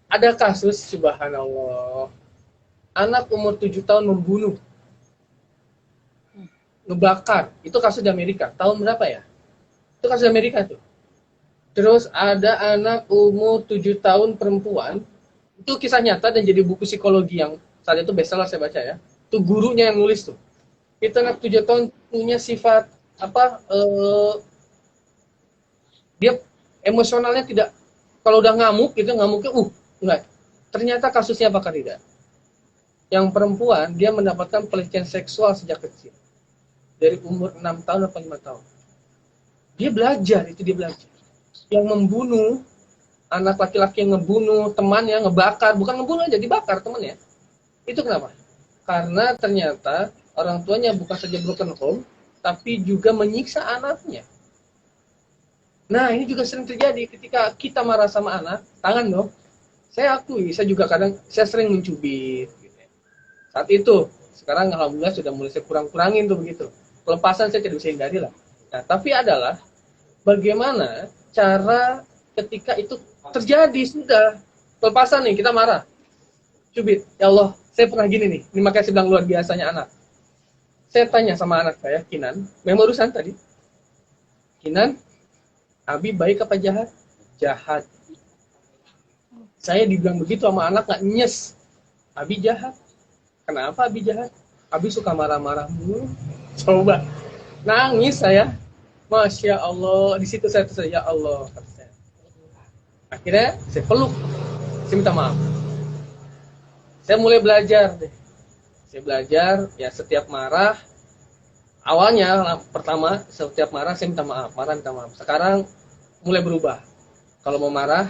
Speaker 2: Ada kasus, subhanallah, anak umur 7 tahun membunuh, ngebakar. Itu kasus di Amerika. Tahun berapa ya? Itu kasus di Amerika tuh. Terus ada anak umur 7 tahun perempuan. Itu kisah nyata dan jadi buku psikologi yang saat itu bestseller saya baca ya. Itu gurunya yang nulis tuh. Itu anak 7 tahun punya sifat dia emosionalnya tidak, kalau udah ngamuk gitu, ngamuknya enggak. Ternyata kasusnya apa tidak? Yang perempuan dia mendapatkan pelecehan seksual sejak kecil. Dari umur 6 tahun atau 5 tahun. Dia belajar. Yang membunuh anak laki-laki yang ngebunuh temannya, ngebakar, bukan ngebunuh aja, dibakar temannya. Itu kenapa? Karena ternyata orang tuanya bukan saja broken home, tapi juga menyiksa anaknya. Nah, ini juga sering terjadi ketika kita marah sama anak, tangan dong. Saya akui, saya juga kadang, saya sering mencubit. Gitu. Saat itu, sekarang alhamdulillah sudah mulai saya kurang-kurangin tuh begitu. Pelepasan saya tidak bisa hindari lah. Nah, tapi adalah bagaimana cara ketika itu terjadi sudah pelepasan nih, kita marah, cubit, ya Allah, saya pernah gini nih, ini makanya saya bilang luar biasanya anak. Saya tanya sama anak saya, Kinan, yang barusan tadi, Kinan, Abi baik apa jahat? Jahat. Saya dibilang begitu sama anak, nggak nyes, Abi jahat. Kenapa Abi jahat? Abi suka marah-marah mulu. Coba, nangis saya, Masya Allah, di situ saya terus, ya Allah. Akhirnya saya peluk, saya minta maaf. Saya mulai belajar deh. Saya belajar, ya setiap marah, awalnya pertama setiap marah saya minta maaf, minta maaf. Sekarang mulai berubah. Kalau mau marah,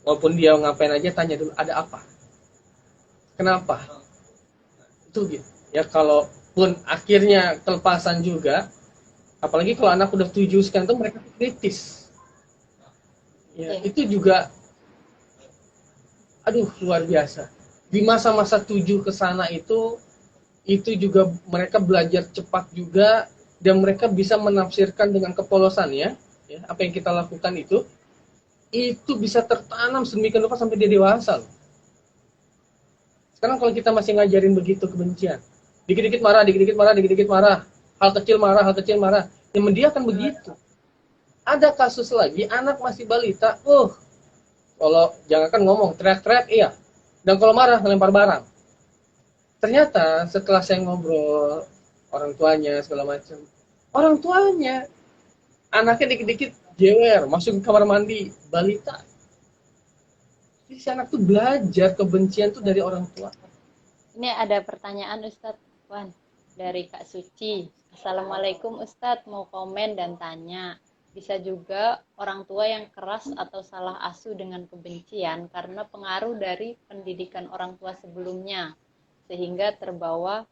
Speaker 2: walaupun dia ngapain aja, tanya dulu, ada apa? Kenapa? Itu gitu. Ya kalaupun akhirnya kelepasan juga, apalagi kalau anak udah 7 sekian itu mereka kritis. Ya, itu juga luar biasa. Di masa-masa 7 ke sana itu juga mereka belajar cepat juga dan mereka bisa menafsirkan dengan kepolosannya, ya, apa yang kita lakukan itu bisa tertanam sedemikian rupa sampai dia dewasa loh. Sekarang kalau kita masih ngajarin begitu kebencian, dikit-dikit marah, hal kecil marah, yang dia akan begitu. Ada kasus lagi, anak masih balita, kalau jangankan ngomong, teriak-teriak, iya. Dan kalau marah, ngelempar barang. Ternyata setelah saya ngobrol, orang tuanya, segala macam, orang tuanya, anaknya dikit-dikit jewer, masuk ke kamar mandi, balita. Jadi si anak tuh belajar kebencian tuh dari orang tua.
Speaker 1: Ini ada pertanyaan Ustadz Wan dari Kak Suci. Assalamualaikum Ustadz, mau komen dan tanya. Bisa juga orang tua yang keras atau salah asuh dengan kebencian karena pengaruh dari pendidikan orang tua sebelumnya, sehingga terbawa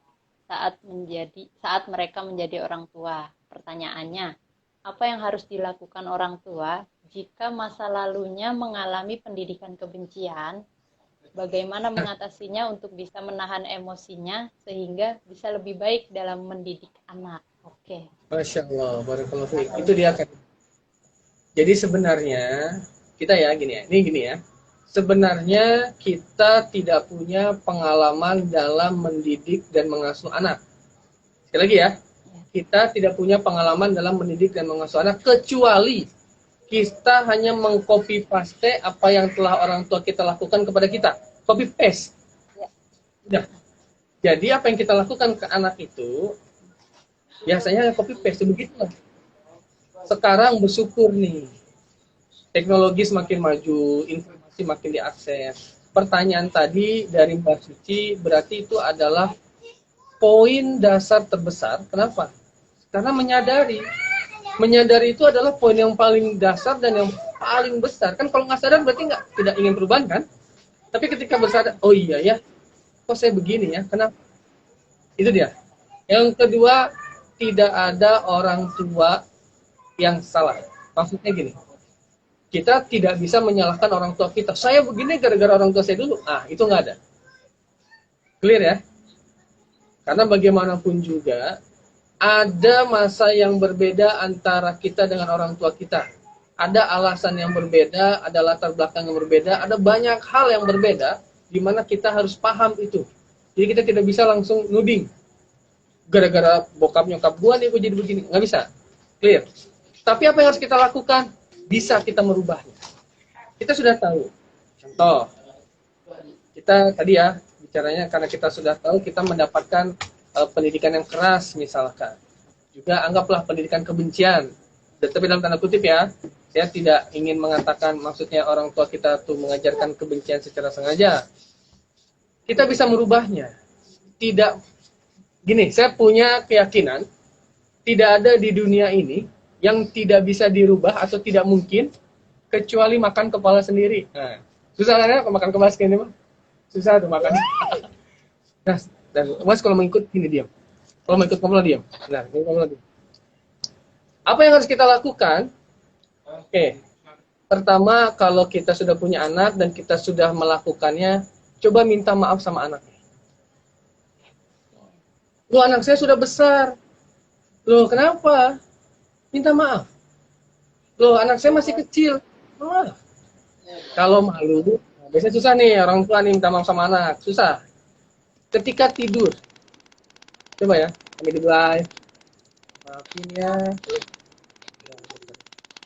Speaker 1: saat mereka menjadi orang tua. Pertanyaannya, apa yang harus dilakukan orang tua jika masa lalunya mengalami pendidikan kebencian? Bagaimana mengatasinya untuk bisa menahan emosinya sehingga bisa lebih baik dalam mendidik anak? Oke.
Speaker 2: Masya Allah, barakallahu fiik. Itu dia kan. Jadi sebenarnya kita ya gini ya, ini gini ya. Sebenarnya kita tidak punya pengalaman dalam mendidik dan mengasuh anak. Sekali lagi ya, kita tidak punya pengalaman dalam mendidik dan mengasuh anak kecuali kita hanya mengcopy paste apa yang telah orang tua kita lakukan kepada kita. Copy paste. Udah. Jadi apa yang kita lakukan ke anak itu biasanya copy paste begitu. Sekarang bersyukur nih. Teknologi semakin maju, informasi makin diakses. Pertanyaan tadi dari Mbak Suci berarti itu adalah poin dasar terbesar. Kenapa? Karena menyadari itu adalah poin yang paling dasar dan yang paling besar. Kan kalau nggak sadar berarti tidak ingin perubahan kan? Tapi ketika bersadar, oh iya ya, kok saya begini ya, kenapa? Itu dia. Yang kedua, tidak ada orang tua yang salah. Maksudnya gini, kita tidak bisa menyalahkan orang tua kita. Saya begini gara-gara orang tua saya dulu. Ah, itu nggak ada. Clear ya? Karena bagaimanapun juga, ada masa yang berbeda antara kita dengan orang tua kita. Ada alasan yang berbeda, ada latar belakang yang berbeda, ada banyak hal yang berbeda, di mana kita harus paham itu. Jadi kita tidak bisa langsung nuding. Gara-gara bokap nyokap gua nih, gua jadi begini. Nggak bisa. Clear. Tapi apa yang harus kita lakukan? Bisa kita merubahnya. Kita sudah tahu. Contoh, kita tadi ya, bicaranya karena kita sudah tahu, kita mendapatkan pendidikan yang keras misalkan. Juga anggaplah pendidikan kebencian. Tapi dalam tanda kutip ya, saya tidak ingin mengatakan maksudnya orang tua kita tuh mengajarkan kebencian secara sengaja. Kita bisa merubahnya. Tidak, gini, saya punya keyakinan tidak ada di dunia ini yang tidak bisa dirubah atau tidak mungkin kecuali makan kepala sendiri. Nah, susah kan ya makan kepala sendiri mah? Susah tuh makan. Nah, dan Mas kalau mau ikut gini diam. Kalau mau ikut kamu diam. Nah, ini kamu diam. Apa yang harus kita lakukan? Oke. Pertama, kalau kita sudah punya anak dan kita sudah melakukannya, coba minta maaf sama anaknya. Loh, anak saya sudah besar. Loh, kenapa? Minta maaf. Loh, anak saya masih kecil. Maaf. Kalau malu, biasanya susah nih orang tua nih minta maaf sama anak. Susah. Ketika tidur. Coba ya, kami dimulai. Maafin ya.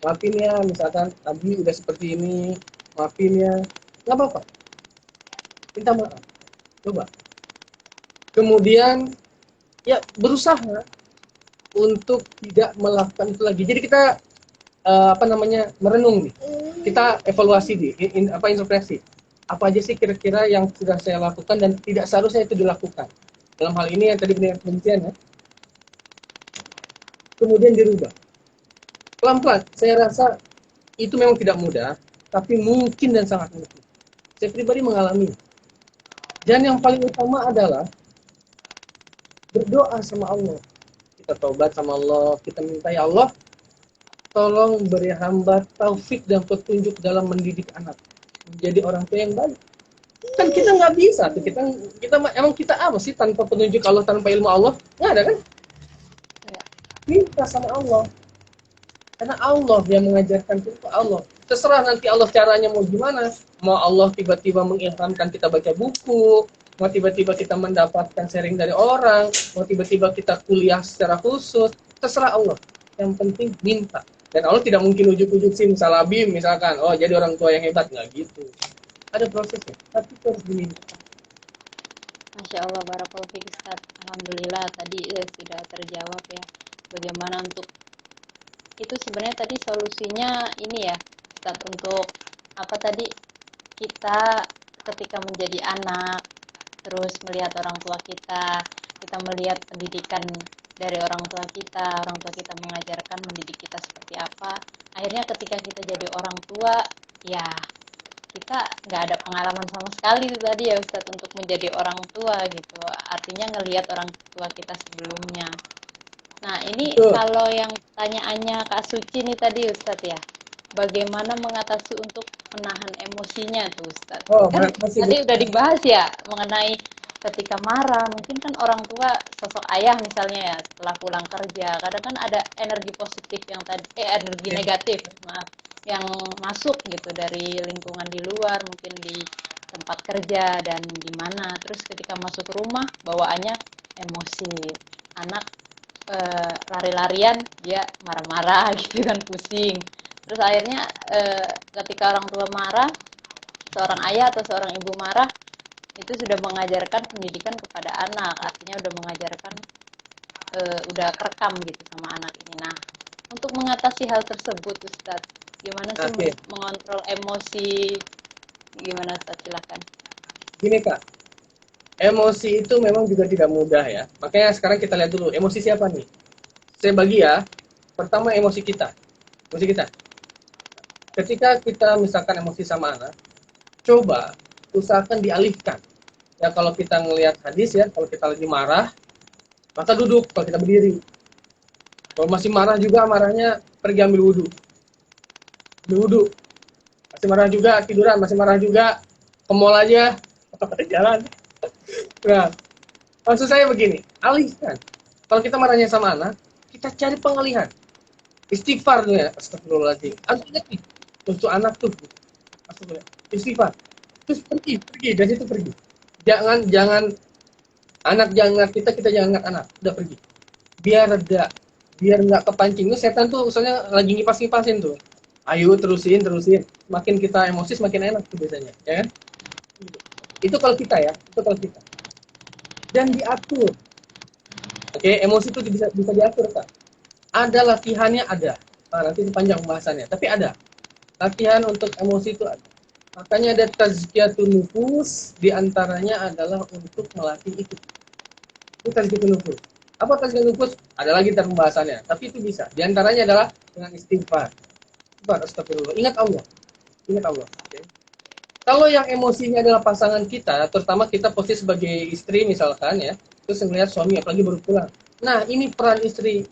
Speaker 2: Maafin ya, misalkan tadi udah seperti ini. Maafin ya. Nggak apa-apa. Minta maaf. Coba. Kemudian, ya berusaha untuk tidak melakukan itu lagi. Jadi kita merenung nih. Kita evaluasi introspeksi. Apa aja sih kira-kira yang sudah saya lakukan dan tidak seharusnya itu dilakukan. Dalam hal ini yang tadi benar kebencian ya. Kemudian dirubah. Pelan-pelan. Saya rasa itu memang tidak mudah, tapi mungkin dan sangat mungkin. Saya pribadi mengalami. Dan yang paling utama adalah berdoa sama Allah. Kita taubat sama Allah, kita minta ya Allah, tolong beri hamba taufik dan petunjuk dalam mendidik anak menjadi orang tua yang baik. Kan kita nggak bisa tuh, kita emang kita apa sih tanpa petunjuk Allah, tanpa ilmu Allah? Nggak ada kan? Minta sama Allah, karena Allah yang mengajarkan kita. Allah terserah nanti Allah caranya mau gimana. Mau Allah tiba-tiba mengilhamkan kita baca buku, mau tiba-tiba kita mendapatkan sharing dari orang, mau tiba-tiba kita kuliah secara khusus, terserah Allah. Yang penting minta. Dan Allah tidak mungkin ujuk-ujuk simsalabim misalkan, oh jadi orang tua yang hebat, nggak gitu. Ada prosesnya, tapi terus diminta.
Speaker 1: Masya Allah, barakallahu fiik Ustaz. Alhamdulillah tadi sudah terjawab ya. Bagaimana untuk itu sebenarnya tadi solusinya ini ya Ustaz, untuk apa tadi kita ketika menjadi anak, terus melihat orang tua kita melihat pendidikan dari orang tua kita mengajarkan, mendidik kita seperti apa. Akhirnya ketika kita jadi orang tua, ya kita nggak ada pengalaman sama sekali itu tadi ya Ustadz untuk menjadi orang tua gitu. Artinya ngelihat orang tua kita sebelumnya. Nah ini
Speaker 2: Betul.
Speaker 1: kalau yang pertanyaannya Kak Suci nih tadi Ustadz ya, bagaimana mengatasi untuk menahan emosinya tuh Ustadz?
Speaker 2: Oh,
Speaker 1: Kan
Speaker 2: masih
Speaker 1: tadi udah dibahas ya mengenai ketika marah, mungkin kan orang tua sosok ayah misalnya ya setelah pulang kerja, kadang kan ada energi positif yang tadi, energi negatif, maaf, yang masuk gitu dari lingkungan di luar, mungkin di tempat kerja dan di mana. Terus ketika masuk rumah bawaannya emosi, anak lari-larian dia marah-marah gitu kan, pusing. Terus akhirnya ketika orang tua marah, seorang ayah atau seorang ibu marah, itu sudah mengajarkan pendidikan kepada anak, artinya udah mengajarkan, udah kerekam gitu sama anak ini. Nah, untuk mengatasi hal tersebut Ustadz, gimana sih
Speaker 2: Oke.
Speaker 1: mengontrol emosi, gimana Ustadz, silahkan.
Speaker 2: Gini Kak, emosi itu memang juga tidak mudah ya. Makanya sekarang kita lihat dulu, emosi siapa nih? Saya bagi ya, pertama emosi kita. Emosi kita. Ketika kita misalkan emosi sama anak, coba usahakan dialihkan. Ya kalau kita ngelihat hadis ya, kalau kita lagi marah, maka duduk, kalau kita berdiri. Kalau masih marah juga, marahnya pergi ambil wudhu. Ambil wudhu. Masih marah juga, tiduran, masih marah juga, ke mall aja, jalan. Nah, maksud saya begini, alihkan. Kalau kita marahnya sama anak, kita cari pengalihan. Istighfar tuh ya, astagfirullahaladzim. Artinya untuk anak tuh, astagfirullah. Istighfar. Terus pergi, dari situ pergi. Jangan anak jangan kita jangan anak, udah pergi. Biar nggak kepancing. Itu setan tuh, misalnya lagi ngipas-ngipasin tuh. Ayo terusin. Makin kita emosi, semakin enak tuh biasanya, ya kan? Itu kalau kita ya, itu kalau kita. Dan diatur. Oke, emosi itu bisa diatur, Pak. Ada latihannya, ada. Nah, nanti itu panjang pembahasannya, tapi ada. Latihan untuk emosi itu ada. Makanya ada tazkiyatun nufus, diantaranya adalah untuk melatih itu. Itu tazkiyatun nufus. Apa tazkiyatun nufus? Ada lagi ntar pembahasannya, tapi itu bisa. Diantaranya adalah dengan istighfar. Astagfirullah. Ingat Allah. Ingat Allah. Okay. Kalau yang emosinya adalah pasangan kita, terutama kita posisi sebagai istri misalkan ya, terus melihat suami apalagi baru pulang. Nah, ini peran istri.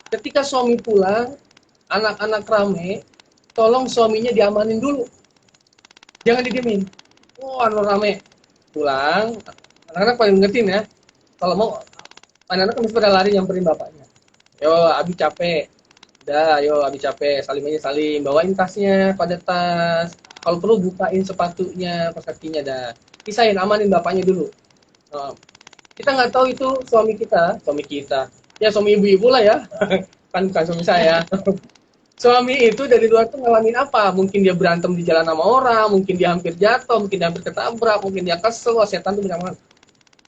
Speaker 2: Ketika suami pulang, anak-anak rame, tolong suaminya diamanin dulu. Jangan didiemin. Oh, anu rame. Pulang, anak-anak paling ngertiin ya. Kalau mau, anak-anak kan pada lari nyamperin bapaknya. Yo, Abi capek. Udah, ayo Abi capek. Salim aja salim. Bawain tasnya pada tas. Kalau perlu bukain sepatunya, pas kakinya dah. Pisahin, amanin bapaknya dulu. Kita nggak tahu itu suami kita. Ya suami ibu-ibu lah ya. Kan bukan suami saya. Suami itu dari luar tuh ngalamin apa? Mungkin dia berantem di jalan sama orang, mungkin dia hampir jatuh, mungkin dia hampir ketabrak, mungkin dia kesel. Wah, setan tuh bilang,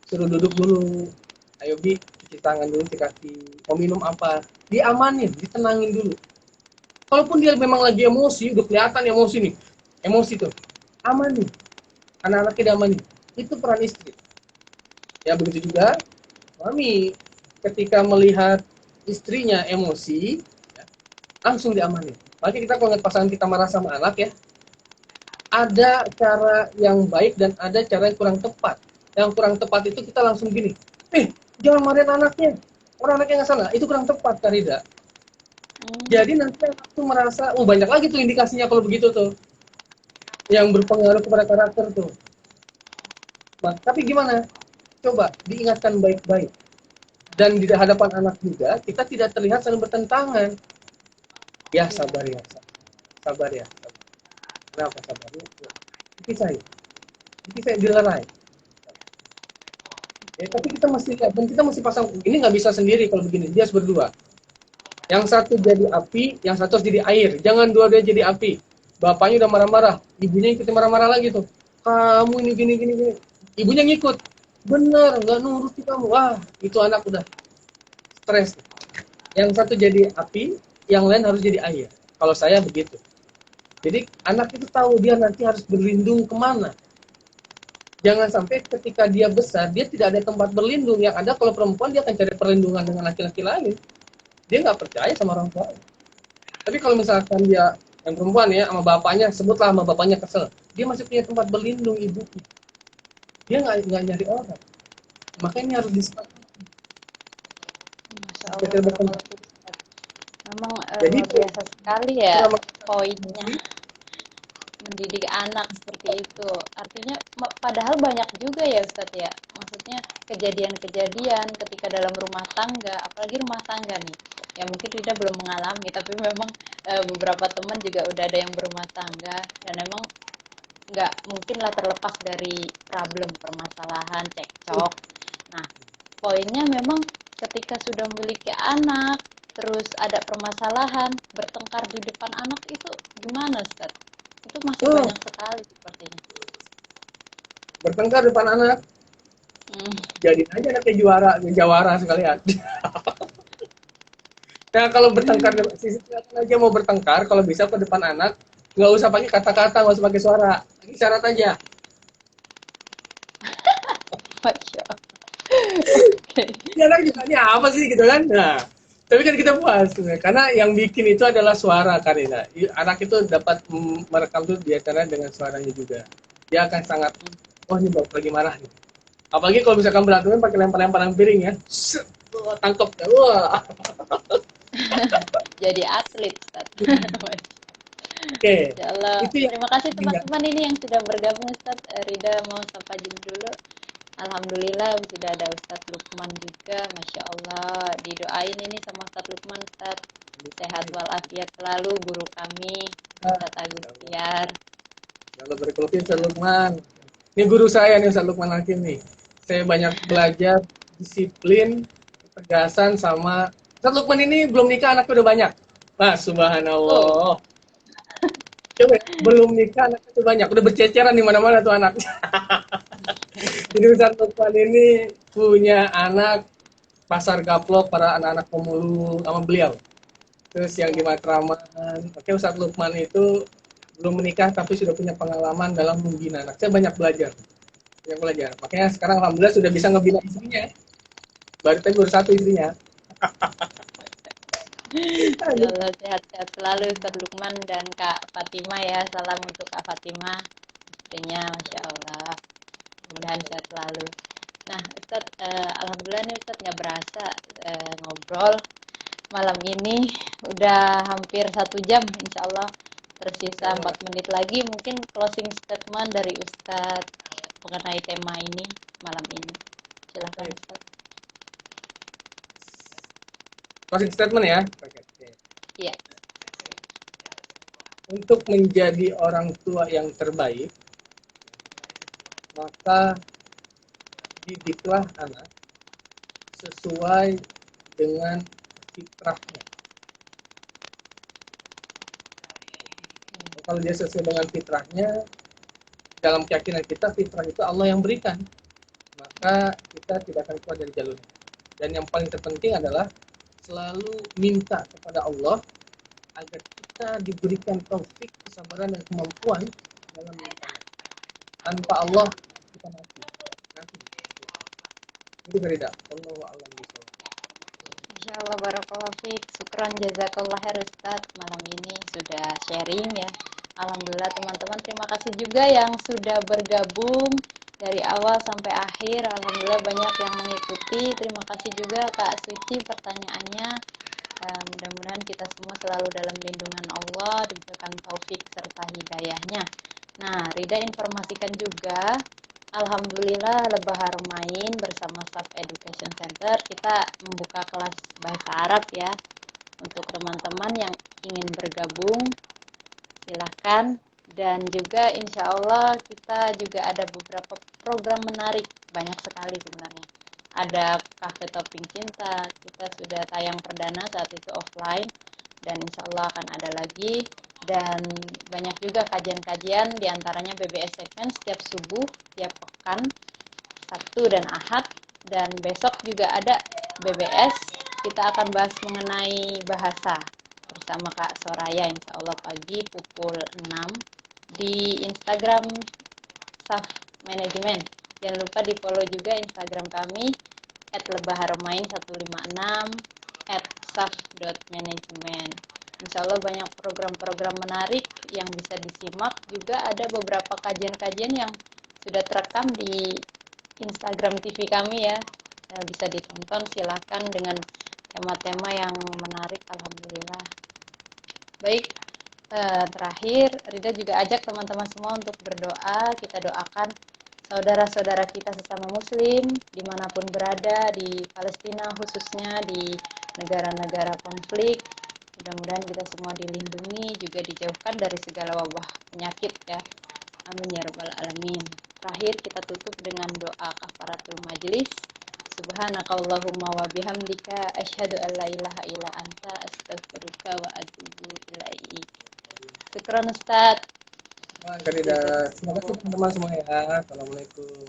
Speaker 2: suruh duduk dulu. Ayo Bi, cuci tangan dulu, cuci kaki. Mau minum apa? Diamanin, ditenangin dulu. Kalaupun dia memang lagi emosi, udah kelihatan emosi nih. Emosi tuh. Amanin. Anak-anaknya diamanin. Itu peran istri. Ya begitu juga suami ketika melihat istrinya emosi, ya, langsung diamanin. Makanya kita kalau ngeliat pasangan kita marah sama anak ya, ada cara yang baik dan ada cara yang kurang tepat. Yang kurang tepat itu kita langsung gini, jangan marahin anaknya, orang anaknya nggak salah. Itu kurang tepat, Karida. Jadi nanti anak tuh merasa, banyak lagi tuh indikasinya kalau begitu tuh, yang berpengaruh kepada karakter tuh. Nah, tapi gimana? Coba diingatkan baik-baik. Dan di hadapan anak juga, kita tidak terlihat saling bertentangan. Ya, sabar ya. Sabar ya. Kenapa sabar? Dipisahin, dilerai. Ya, tapi kita mesti pasang, ini nggak bisa sendiri kalau begini, dia harus berdua. Yang satu jadi api, yang satu harus jadi air. Jangan dua-dua jadi api. Bapaknya udah marah-marah, ibunya ikut marah-marah lagi tuh. Kamu ini gini. Ibunya ngikut. Bener, nggak nuruti kamu. Wah, itu anak udah stres. Yang satu jadi api, yang lain harus jadi air. Kalau saya begitu. Jadi anak itu tahu dia nanti harus berlindung kemana. Jangan sampai ketika dia besar, dia tidak ada tempat berlindung. Yang ada kalau perempuan dia akan cari perlindungan dengan laki-laki lain. Dia nggak percaya sama orang tua. Tapi kalau misalkan dia yang perempuan ya sama bapaknya, sebutlah sama bapaknya kesel, dia masih punya tempat berlindung ibunya. Dia nggak nyari orang. Makanya harus disepakati.
Speaker 1: Masya Allah, barakallahu fiik, Ustaz. Memang
Speaker 2: Jadi
Speaker 1: luar biasa sekali ya
Speaker 2: selama
Speaker 1: poinnya mendidik anak seperti itu. Artinya padahal banyak juga ya Ustadz ya. Maksudnya kejadian-kejadian ketika dalam rumah tangga, apalagi rumah tangga nih. Ya mungkin Rida belum mengalami, tapi memang beberapa teman juga udah ada yang berumah tangga dan memang nggak mungkin lah terlepas dari problem, permasalahan, cekcok. Nah, poinnya memang ketika sudah memiliki anak, terus ada permasalahan, bertengkar di depan anak itu gimana, Ustaz? Itu masih banyak sekali sepertinya.
Speaker 2: bertengkar depan anak,
Speaker 1: Hmm.
Speaker 2: jadiin aja anaknya jawara sekalian. Nah kalau bertengkar, sisi aja mau bertengkar, kalau bisa ke depan anak, nggak usah pakai kata-kata, nggak usah pakai suara, isyarat aja.
Speaker 1: Masya Allah. Oke.
Speaker 2: Ini anak juga ini apa sih gitu kan? Nah, tapi kan kita puas, karena yang bikin itu adalah suara Karina. Anak itu dapat merekam tuh biasanya dengan suaranya juga. Dia akan sangat, oh ini bapak lagi marah nih. Apalagi kalau misalkan berantemnya pakai lempar-lemparan piring ya, tangkap, wah.
Speaker 1: Jadi atlet, Ustaz.
Speaker 2: Oke,
Speaker 1: Ya Allah.
Speaker 2: itu yang
Speaker 1: Terima kasih teman-teman ini yang sudah bergabung, Ustaz. Rida mau sapa dulu. Alhamdulillah sudah ada Ustadz Lukman juga, Masya Allah. Didoain ini sama Ustadz Lukman, Ustadz. Sehat walafiat selalu guru kami, Ustadz Agustiar.
Speaker 2: kalau berkeluhin Ustaz Lukman. Ini guru saya nih Ustaz Lukman Hakim nih. Saya banyak belajar disiplin, ketegasan sama Ustaz Lukman ini belum nikah anaknya udah banyak. Nah, subhanallah. Coba belum nikah anaknya udah banyak, udah berceceran di mana-mana tuh anak. Jadi Ustaz Lukman ini punya anak pasar gaplok para anak-anak pemulung sama beliau. Terus yang di Matraman, oke Ustaz Lukman itu belum menikah tapi sudah punya pengalaman dalam membina anak. Saya banyak belajar. Makanya sekarang alhamdulillah sudah bisa ngebina istrinya. Baru satu istrinya.
Speaker 1: Ya Allah, sehat-sehat selalu Ustadz Lukman dan Kak Fatima ya. Salam untuk Kak Fatima, istrinya, Masya Allah. Mudah-mudahan sehat selalu. Nah, Ustadz, alhamdulillah nih Ustadz nggak berasa ngobrol malam ini udah hampir 1 jam, insya Allah tersisa 4 menit lagi. Mungkin closing statement dari Ustadz mengenai tema ini malam ini. Silakan Ustadz.
Speaker 2: Closing statement ya.
Speaker 1: Iya.
Speaker 2: Untuk menjadi orang tua yang terbaik, maka didiklah anak sesuai dengan fitrahnya. Kalau dia sesuai dengan fitrahnya, dalam keyakinan kita fitrah itu Allah yang berikan, maka kita tidak akan keluar dari jalurnya. Dan yang paling terpenting adalah selalu minta kepada Allah agar kita diberikan taufik, kesabaran dan kemampuan dalam menikah. Tanpa Allah kita mati. Itu berida. Allahu a'lam bishawab.
Speaker 1: Insyaallah barakallahu fiik. Syukran jazakallah khair Ustaz. Malam ini sudah sharing ya. Alhamdulillah teman-teman, terima kasih juga yang sudah bergabung dari awal sampai akhir. Alhamdulillah banyak yang mengikuti. Terima kasih juga Kak Suci pertanyaannya. Mudah-mudahan kita semua selalu dalam lindungan Allah, diberikan taufik serta hidayahnya. Nah, Rida informasikan juga, alhamdulillah Lebah Harmain bersama Staff Education Center kita membuka kelas bahasa Arab ya. Untuk teman-teman yang ingin bergabung, silahkan. Dan juga insya Allah kita juga ada beberapa program menarik, banyak sekali sebenarnya. Ada Cafe Topping Cinta, kita sudah tayang perdana saat itu offline, dan insya Allah akan ada lagi. Dan banyak juga kajian-kajian, diantaranya BBS segmen setiap subuh, tiap pekan, Sabtu dan Ahad. Dan besok juga ada BBS, kita akan bahas mengenai bahasa bersama Kak Soraya insya Allah pagi pukul 6 di Instagram Saf Manajemen. Jangan lupa di follow juga Instagram kami @lebaharmain156 @saf.manajemen. Insya Allah banyak program-program menarik yang bisa disimak. Juga ada beberapa kajian-kajian yang sudah terekam di Instagram TV kami ya. Bisa ditonton silahkan dengan tema-tema yang menarik. Alhamdulillah. Baik, terakhir Rida juga ajak teman-teman semua untuk berdoa. Kita doakan saudara-saudara kita sesama muslim dimanapun berada, di Palestina khususnya, di negara-negara konflik. Mudah-mudahan kita semua dilindungi, juga dijauhkan dari segala wabah penyakit ya. Amin ya rabbal alamin. Terakhir kita tutup dengan doa kafaratul majlis. Subhanakallahumma wa bihamdika asyhadu an la ilaha illa anta astaghfiruka wa atubu ilaik. Syukran Ustaz.
Speaker 2: Terima kasih teman-teman semua ya. Assalamualaikum.